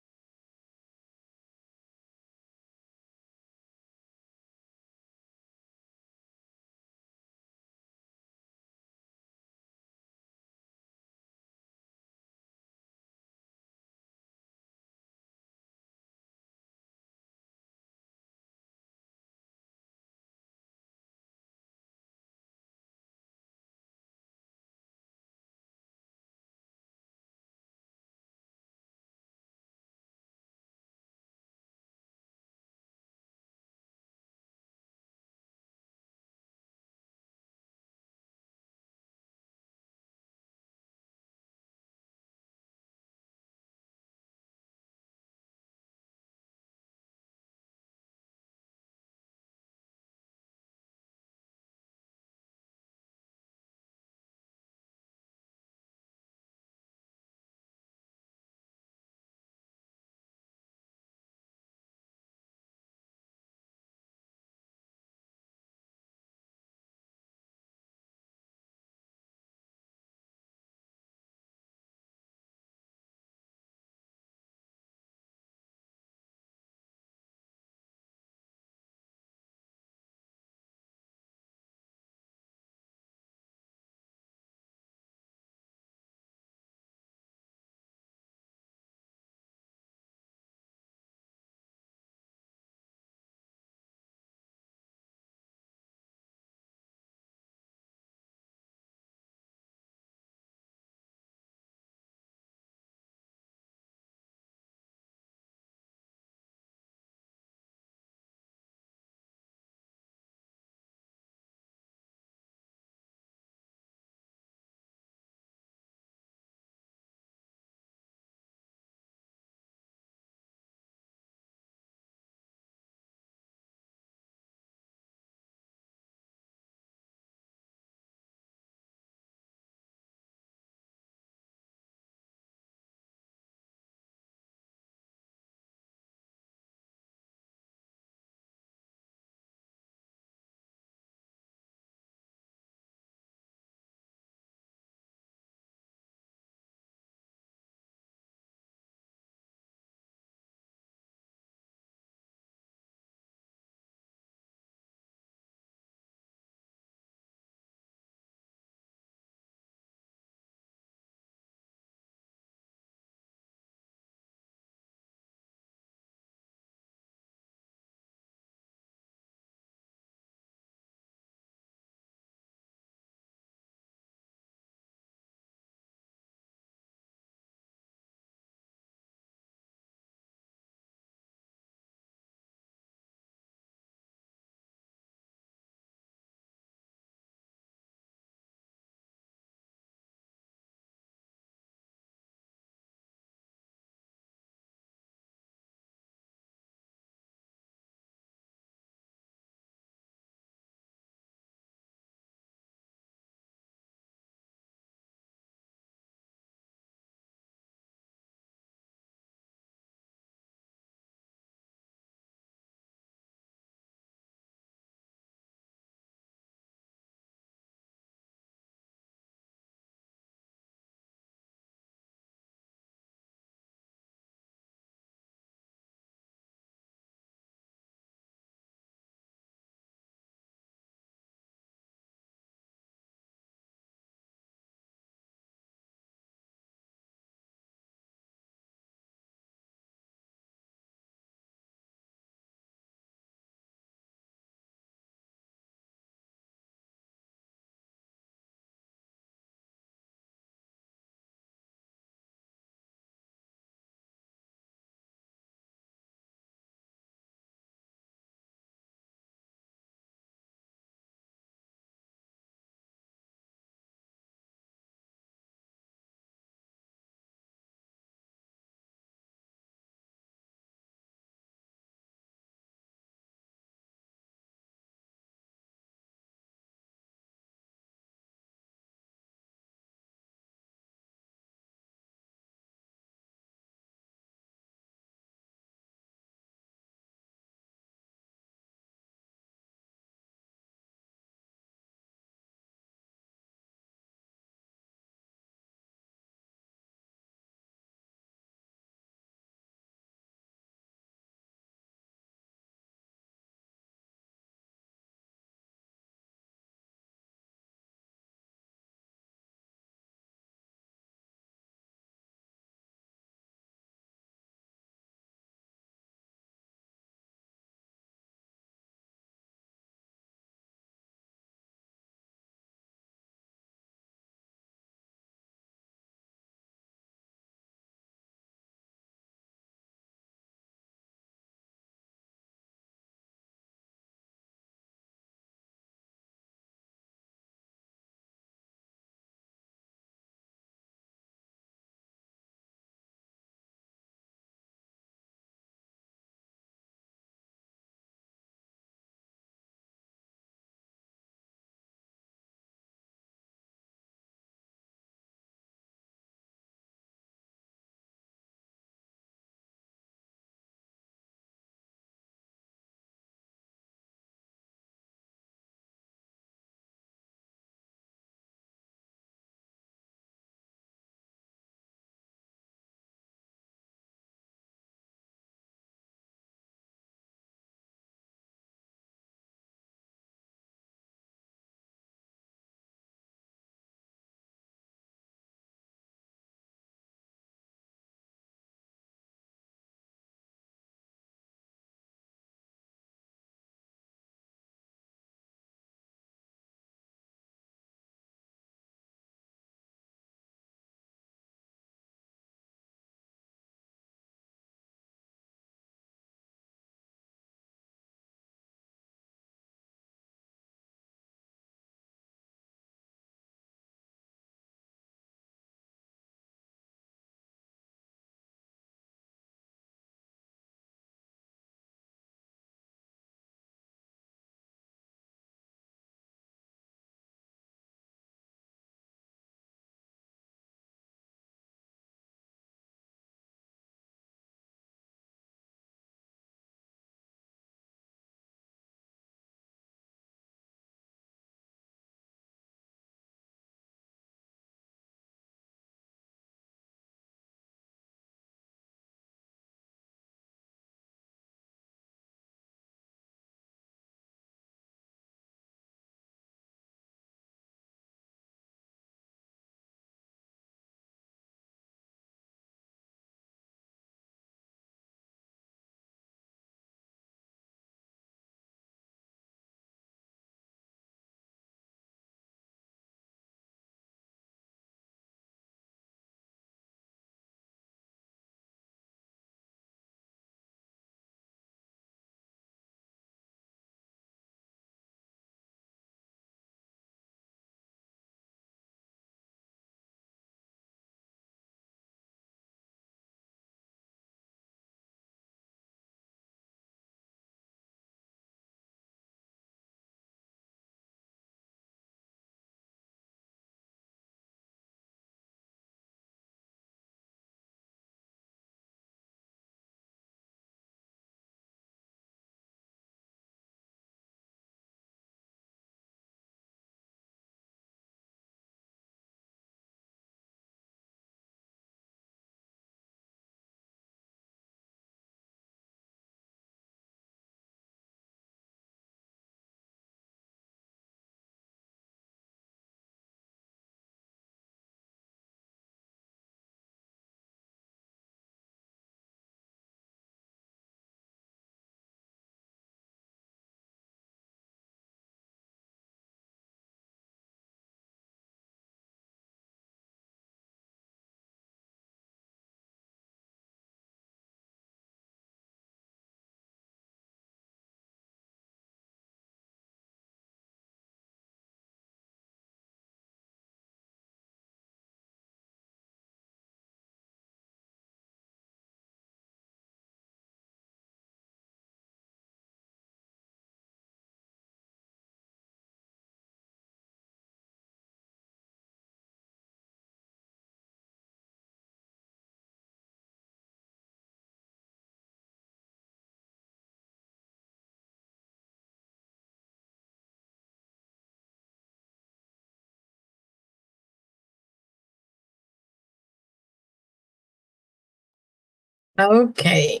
Speaker 1: Okay.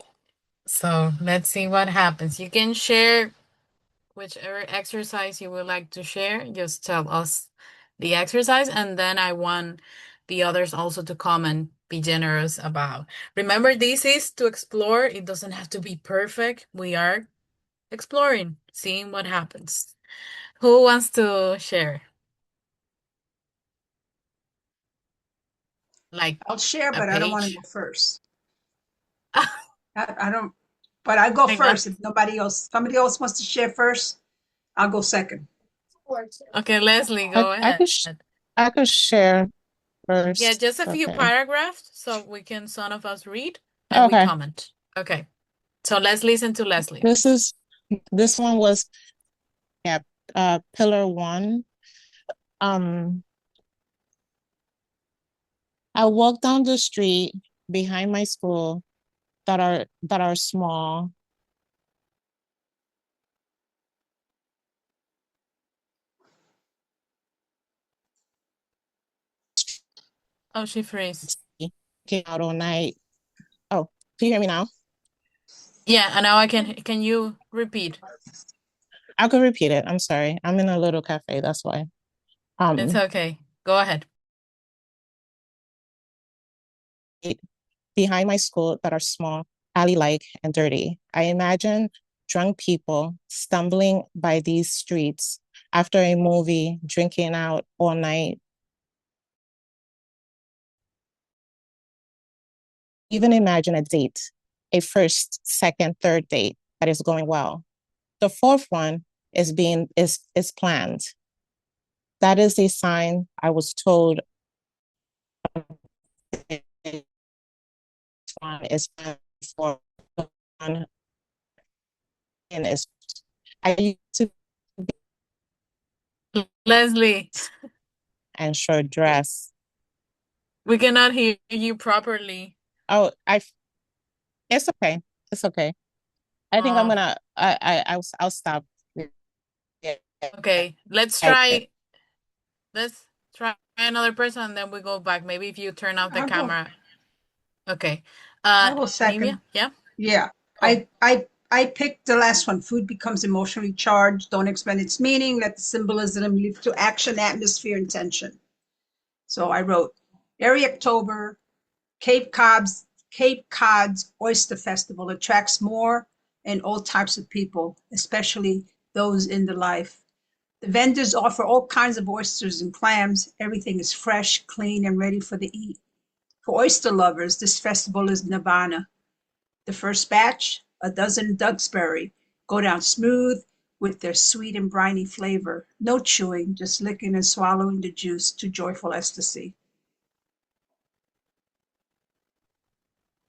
Speaker 1: So let's see what happens. You can share whichever exercise you would like to share. Just tell us the exercise, and then I want the others also to comment, be generous about. Remember, this is to explore. It doesn't have to be perfect. We are exploring, seeing what happens. Who wants to share? Like
Speaker 2: I'll share,
Speaker 1: a
Speaker 2: but I don't want to
Speaker 1: page?
Speaker 2: go first. I don't, but I go
Speaker 1: Hang on.
Speaker 2: first. If somebody else wants to share first, I'll go second.
Speaker 1: Okay, Leslie, go
Speaker 6: I
Speaker 1: ahead.
Speaker 6: could I could share
Speaker 1: Yeah,
Speaker 6: first.
Speaker 1: just a few
Speaker 6: Okay.
Speaker 1: paragraphs so we can, some of us read and we
Speaker 6: Okay.
Speaker 1: comment. Okay. So let's listen to Leslie.
Speaker 6: This one was, yeah, pillar one. Um, I walk down the street behind my school that are small.
Speaker 1: Oh, she freeze.
Speaker 6: Get out all night. Oh, can you hear me now?
Speaker 1: Yeah, and now can you repeat?
Speaker 6: I could repeat it. I'm sorry. I'm in a little cafe, that's why.
Speaker 1: It's
Speaker 6: Um,
Speaker 1: okay. Go ahead.
Speaker 6: behind my school that are small, alley-like, and dirty. I imagine drunk people stumbling by these streets after a movie, drinking out all night. Even imagine a date, a first, second, third date that is going well. The fourth one is planned. That is a sign I was told one is for one and is I used to
Speaker 1: Leslie,
Speaker 6: and short dress.
Speaker 1: we cannot hear you properly.
Speaker 6: Oh, it's okay. It's okay. I think I'm
Speaker 1: Oh,
Speaker 6: gonna I'll stop. Yeah.
Speaker 1: okay. Let's try another person and then we go back. Maybe if you turn off the
Speaker 2: I'll go.
Speaker 1: camera. Okay.
Speaker 2: I'll go second.
Speaker 1: Nivea, yeah?
Speaker 2: Yeah.
Speaker 1: Oh,
Speaker 2: I picked the last one. Food becomes emotionally charged. Don't explain its meaning. Let the symbolism lead to action, atmosphere, and tension. So I wrote, every October, Cape Cod's Oyster Festival attracts more and all types of people, especially those in the life. The vendors offer all kinds of oysters and clams. Everything is fresh, clean, and ready for the eat. For oyster lovers, this festival is nirvana. The first batch, a dozen Duxbury, go down smooth with their sweet and briny flavor. No chewing, just licking and swallowing the juice to joyful ecstasy.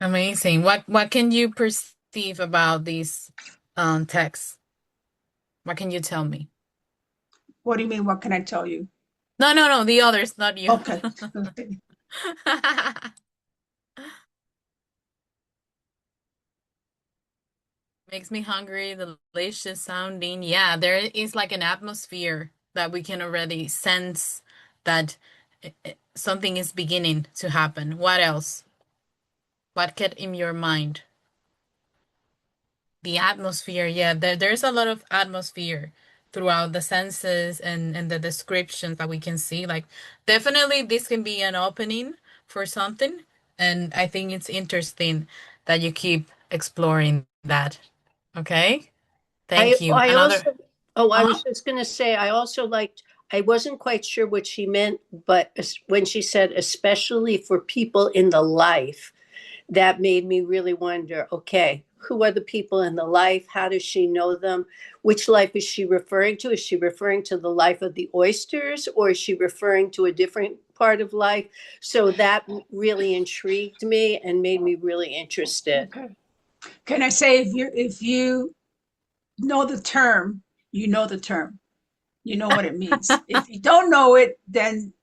Speaker 1: amazing. What can you perceive about these texts? What can you tell me?
Speaker 2: What do you mean? What can I tell you?
Speaker 1: No, the others, not you.
Speaker 2: Okay.
Speaker 1: Makes me hungry, delicious sounding. Yeah, there is like an atmosphere that we can already sense that something is beginning to happen. What else? What get in your mind? The atmosphere, yeah, there's a lot of atmosphere throughout the senses and the descriptions that we can see. Like, definitely this can be an opening for something, and I think it's interesting that you keep exploring that. Okay? Thank you.
Speaker 4: I
Speaker 1: Another,
Speaker 4: also, oh, I
Speaker 1: uh-huh.
Speaker 4: was just going to say, I also liked, I wasn't quite sure what she meant, but when she said, especially for people in the life, that made me really wonder, okay, who are the people in the life? How does she know them? Which life is she referring to? Is she referring to the life of the oysters, or is she referring to a different part of life? So that really intrigued me and made me really interested.
Speaker 2: Okay. Can I say if you know the term, you know the term. You know what it means. If you don't know it, then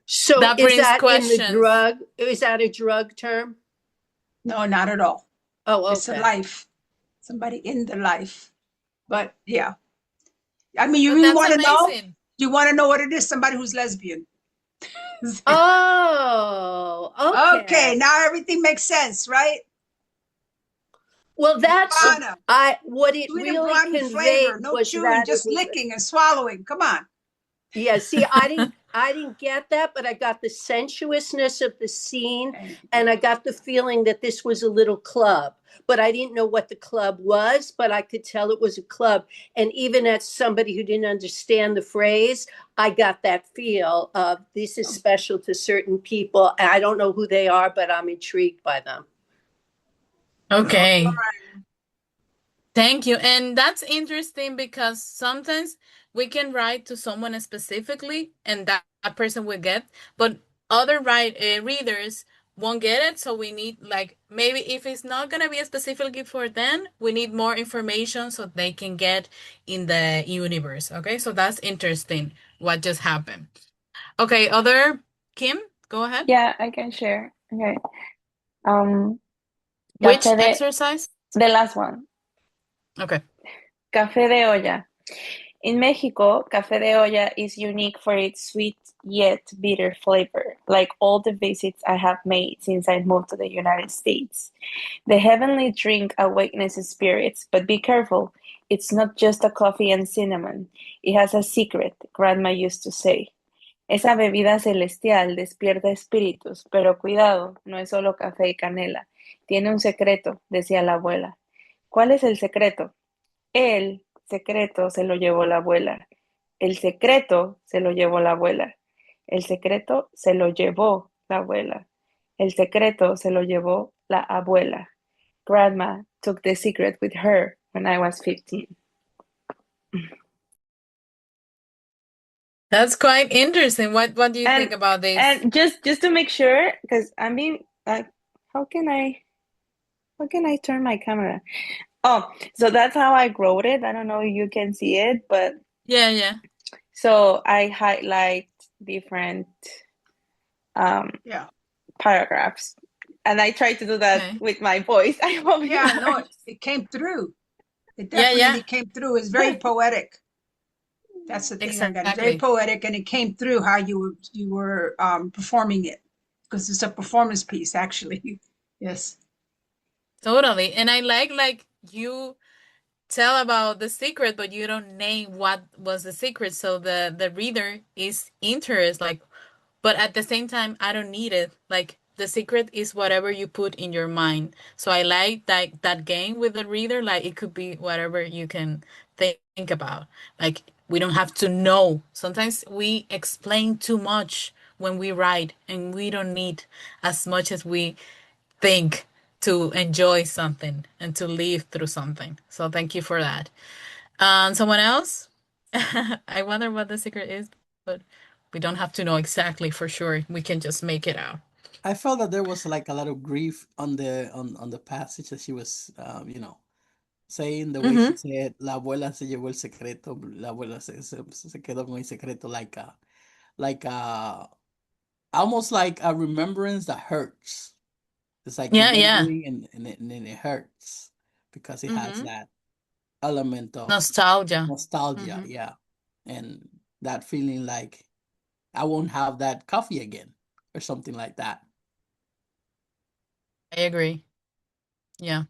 Speaker 4: So
Speaker 1: That
Speaker 4: is
Speaker 1: brings
Speaker 4: that in the
Speaker 1: questions.
Speaker 4: drug? Is that a drug term?
Speaker 2: no, not at all.
Speaker 4: Oh,
Speaker 2: It's a
Speaker 4: okay.
Speaker 2: life. Somebody in the life. But yeah. I mean, you
Speaker 1: But
Speaker 2: really
Speaker 1: that's
Speaker 2: want to know?
Speaker 1: amazing.
Speaker 2: Do you want to know what it is? Somebody who's lesbian.
Speaker 4: Oh,
Speaker 2: Okay,
Speaker 4: okay.
Speaker 2: now everything makes sense, right?
Speaker 4: Well, that's
Speaker 2: Anna,
Speaker 4: what it
Speaker 2: sweet and
Speaker 4: really
Speaker 2: briny
Speaker 4: conveyed
Speaker 2: flavor, no
Speaker 4: was
Speaker 2: chewing,
Speaker 4: that it
Speaker 2: just
Speaker 4: was.
Speaker 2: licking and swallowing. Come on.
Speaker 4: Yeah, see, I didn't get that, but I got the sensuousness of the scene,
Speaker 2: Thank you.
Speaker 4: and I got the feeling that this was a little club. But I didn't know what the club was, but I could tell it was a club. And even as somebody who didn't understand the phrase, I got that feel of this is special to certain people. And I don't know who they are, but I'm intrigued by them.
Speaker 1: Okay. Thank you. And that's interesting because sometimes we can write to someone specifically and that person will get, but other readers won't get it. So we need, like, maybe if it's not going to be specifically for them, we need more information so they can get in the universe. Okay. So that's interesting what just happened. Okay. Other, Kim, go ahead.
Speaker 7: Yeah, I can share. Okay. Um,
Speaker 1: Which
Speaker 7: Café
Speaker 1: exercise?
Speaker 7: the last one.
Speaker 1: Okay.
Speaker 7: Café de olla. In Mexico, café de olla is unique for its sweet yet bitter flavor, like all the visits I have made since I moved to the United States. The heavenly drink awakens spirits, but be careful, it's not just a coffee and cinnamon. It has a secret, Grandma used to say. Esa bebida celestial despierta espíritus, pero cuidado, no es solo café y canela. Tiene un secreto, decía la abuela. ¿Cuál es el secreto? El secreto se lo llevó la abuela. El secreto se lo llevó la abuela. El secreto se lo llevó la abuela. El secreto se lo llevó la abuela. Grandma took the secret with her when I was 15.
Speaker 1: That's quite interesting. What do you think about this?
Speaker 7: And just to make sure, because I mean, how can I turn my camera? Oh, so that's how I wrote it. I don't know if you can see it, but
Speaker 1: Yeah.
Speaker 7: so I highlight different
Speaker 2: Yeah.
Speaker 7: paragraphs, and I try to do that
Speaker 1: Okay.
Speaker 7: with my voice. I hope it
Speaker 2: Yeah, no,
Speaker 7: works.
Speaker 2: it came through. It
Speaker 1: Yeah.
Speaker 2: definitely came through. It's very poetic. That's the thing I got. It's very
Speaker 1: Exactly.
Speaker 2: poetic, and it came through how you were performing it, because it's a performance piece, actually. Yes.
Speaker 1: Totally. And I like you tell about the secret, but you don't name what was the secret. So the reader is interested, like, but at the same time, I don't need it. Like the secret is whatever you put in your mind. So I like that game with the reader. Like it could be whatever you can think about. Like we don't have to know. Sometimes we explain too much when we write, and we don't need as much as we think to enjoy something and to live through something. So thank you for that. Someone else? I wonder what the secret is, but we don't have to know exactly for sure. We can just make it out.
Speaker 3: I felt that there was like a lot of grief on the passage that she was, saying the way she
Speaker 1: Mm-hmm.
Speaker 3: said, la abuela se llevó el secreto, la abuela se quedó con el secreto, like almost like a remembrance that hurts. It's like
Speaker 1: Yeah.
Speaker 3: remembering and it hurts because it has
Speaker 1: Mm-hmm.
Speaker 3: that element of
Speaker 1: Nostalgia.
Speaker 3: nostalgia,
Speaker 1: Mm-hmm.
Speaker 3: yeah. And that feeling like I won't have that coffee again or something like that.
Speaker 1: I agree. Yeah.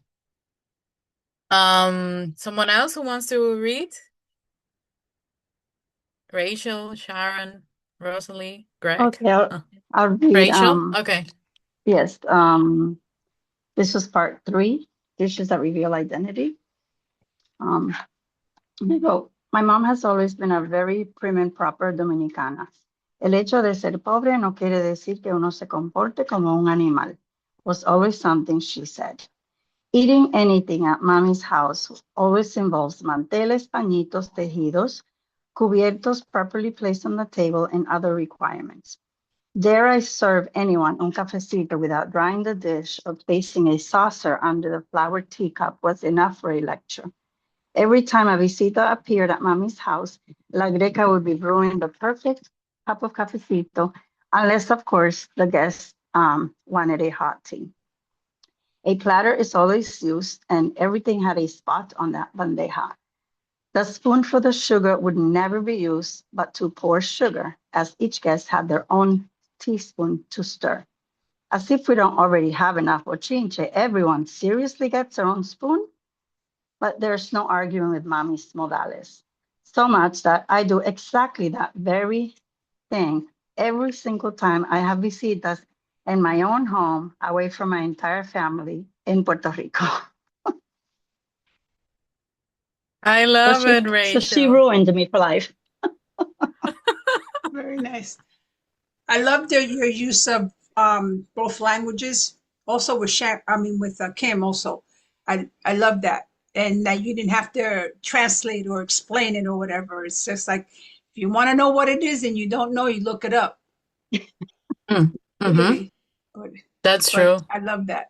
Speaker 1: Someone else who wants to read? Rachel, Sharon, Rosalie, Greg?
Speaker 5: Okay, I'll read.
Speaker 1: Rachel? Okay.
Speaker 5: Yes. This was part 3, dishes that reveal identity. Um, Digo, my mom has always been a very prim and proper dominicana. El hecho de ser pobre no quiere decir que uno se comporte como un animal. Was always something she said. Eating anything at mommy's house always involves manteles, pañitos, tejidos, cubiertos properly placed on the table, and other requirements. Dare I serve anyone un cafecito without drying the dish or placing a saucer under the flowered teacup was enough for a lecture. Every time a visita appeared at Mommy's house, La Greca would be brewing the perfect cup of cafecito, unless, of course, the guest wanted a hot tea. A platter is always used, and everything had a spot on that bandeja. The spoon for the sugar would never be used, but to pour sugar, as each guest had their own teaspoon to stir. as if we don't already have enough bochinche. Everyone seriously gets their own spoon, but there's no arguing with mommy's modales. So much that I do exactly that very thing every single time I have visitas in my own home, away from my entire family in Puerto Rico.
Speaker 1: I
Speaker 5: So
Speaker 1: love
Speaker 5: she,
Speaker 1: it,
Speaker 5: so she
Speaker 1: Rachel.
Speaker 5: ruined me for life.
Speaker 2: Very nice. I love your use of both languages. Also with with Kim. Also, I love that, and that you didn't have to translate or explain it or whatever. It's just like if you want to know what it is and you don't know, you look it up.
Speaker 1: Mm. Mm-hmm.
Speaker 2: Literally, but
Speaker 1: That's
Speaker 2: but
Speaker 1: true.
Speaker 2: I love that,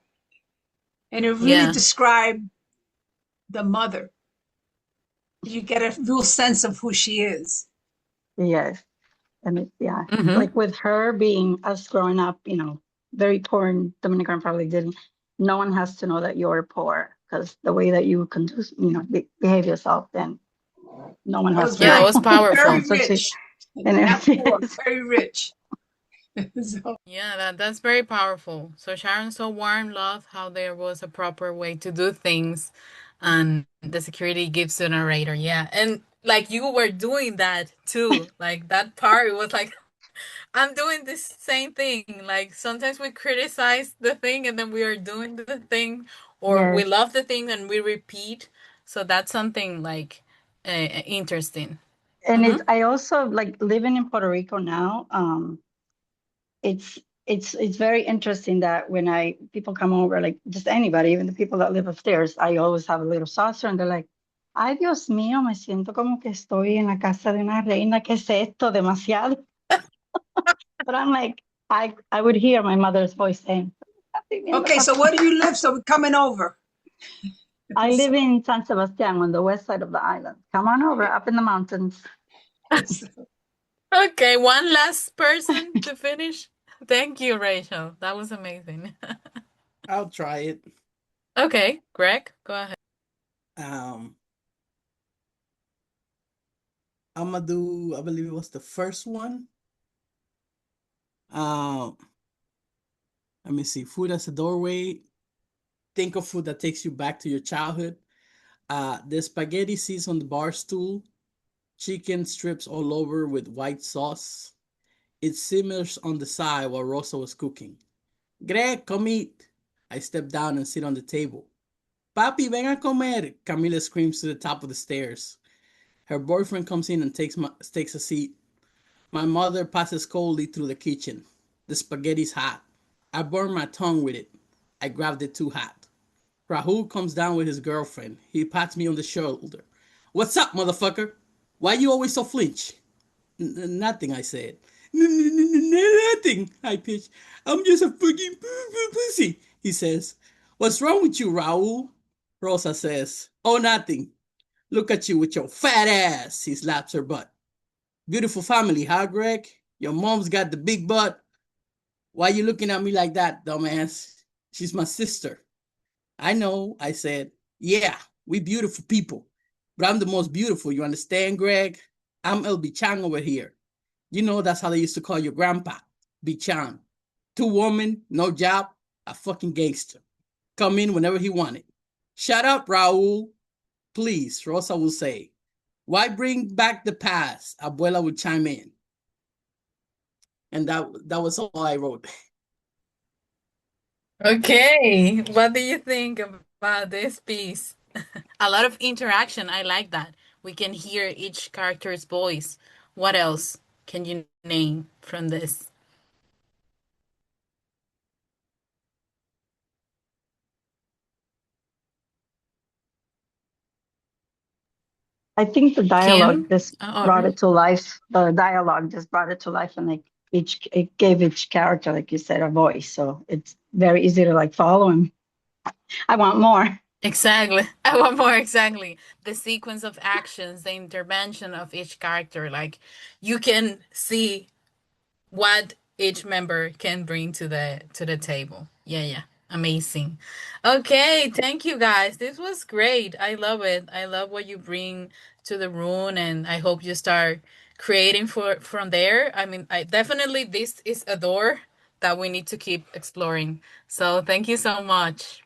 Speaker 2: and it really
Speaker 1: Yeah.
Speaker 2: described the mother. You get a real sense of who she is.
Speaker 5: Yes. And yeah,
Speaker 1: Mm-hmm.
Speaker 5: like with her being us growing up, very poor in Dominican Republic, didn't no one has to know that you're poor because the way that you conduce, behave yourself, then no one
Speaker 2: I
Speaker 5: has
Speaker 2: was
Speaker 5: to
Speaker 1: Yeah, that
Speaker 5: know.
Speaker 1: was
Speaker 2: very
Speaker 1: powerful.
Speaker 5: So she,
Speaker 2: rich,
Speaker 5: and
Speaker 2: not poor,
Speaker 5: yes,
Speaker 2: very rich. So,
Speaker 1: Yeah, that's very powerful. So Sharon saw warm love, how there was a proper way to do things, and the security gives the narrator. Yeah, and like you were doing that too. Like that part was like, I'm doing this same thing. Like sometimes we criticize the thing and then we are doing the thing, or we
Speaker 5: yes.
Speaker 1: love the thing and we repeat. So that's something like interesting.
Speaker 5: And
Speaker 1: Mm-hmm.
Speaker 5: I also like living in Puerto Rico now. It's it's very interesting that when I people come over, like just anybody, even the people that live upstairs, I always have a little saucer, and they're like, "Ay, Dios mío, me siento como que estoy en la casa de una reina. ¿Qué es esto? Demasiado." But I'm like, I would hear my mother's voice saying, "Estás viviendo,
Speaker 2: okay, so
Speaker 5: papá?"
Speaker 2: where do you live? So we're coming over.
Speaker 5: I
Speaker 2: So,
Speaker 5: live in San Sebastian on the west side of the island. Come on over, up in the mountains.
Speaker 2: so,
Speaker 1: Okay, one last person to finish. Thank you, Rachel. That was amazing.
Speaker 3: I'll try it.
Speaker 1: Okay, Greg, go ahead.
Speaker 3: Um, I'm gonna do. I believe it was the first one. Um, Let me see. Food as a doorway. Think of food that takes you back to your childhood. The spaghetti sits on the bar stool. Chicken strips all over with white sauce. It simmers on the side while Rosa was cooking. Greg, come eat. I step down and sit on the table. Papi, ven a comer, Camila screams to the top of the stairs. Her boyfriend comes in and takes a seat. My mother passes coldly through the kitchen. The spaghetti's hot. I burn my tongue with it. I grabbed it too hot. Rahul comes down with his girlfriend. He pats me on the shoulder. What's up, motherfucker? Why you always so flinch? Nothing, I said. Nothing, I pitched. I'm just a fucking pussy, he says. What's wrong with you, Raul? Rosa says. Oh, nothing. Look at you with your fat ass, he slaps her butt. Beautiful family, huh, Greg? Your mom's got the big butt. Why you looking at me like that, dumbass? She's my sister. I know, I said. Yeah, we beautiful people. But I'm the most beautiful, you understand, Greg? I'm El Bichang over here. You know that's how they used to call your grandpa, Bichang. Two women, no job, a fucking gangster. Come in whenever he wanted. Shut up, Raul. Please, Rosa will say. Why bring back the past? Abuela would chime in. And that was all I wrote.
Speaker 1: Okay, what do you think about this piece? A lot of interaction. I like that. We can hear each character's voice. What else can you name from this?
Speaker 5: I think the dialogue
Speaker 1: Kim?
Speaker 5: just brought it to life. The dialogue just brought it to life, and like it gave each character, like you said, a voice. So it's very easy to like follow him. I want more.
Speaker 1: Exactly. I want more exactly. The sequence of actions, the intervention of each character. Like you can see what each member can bring to the table. Yeah, yeah. Amazing. Okay, thank you guys. This was great. I love it. I love what you bring to the room and I hope you start creating for from there. I mean, I definitely this is a door that we need to keep exploring. So thank you so much.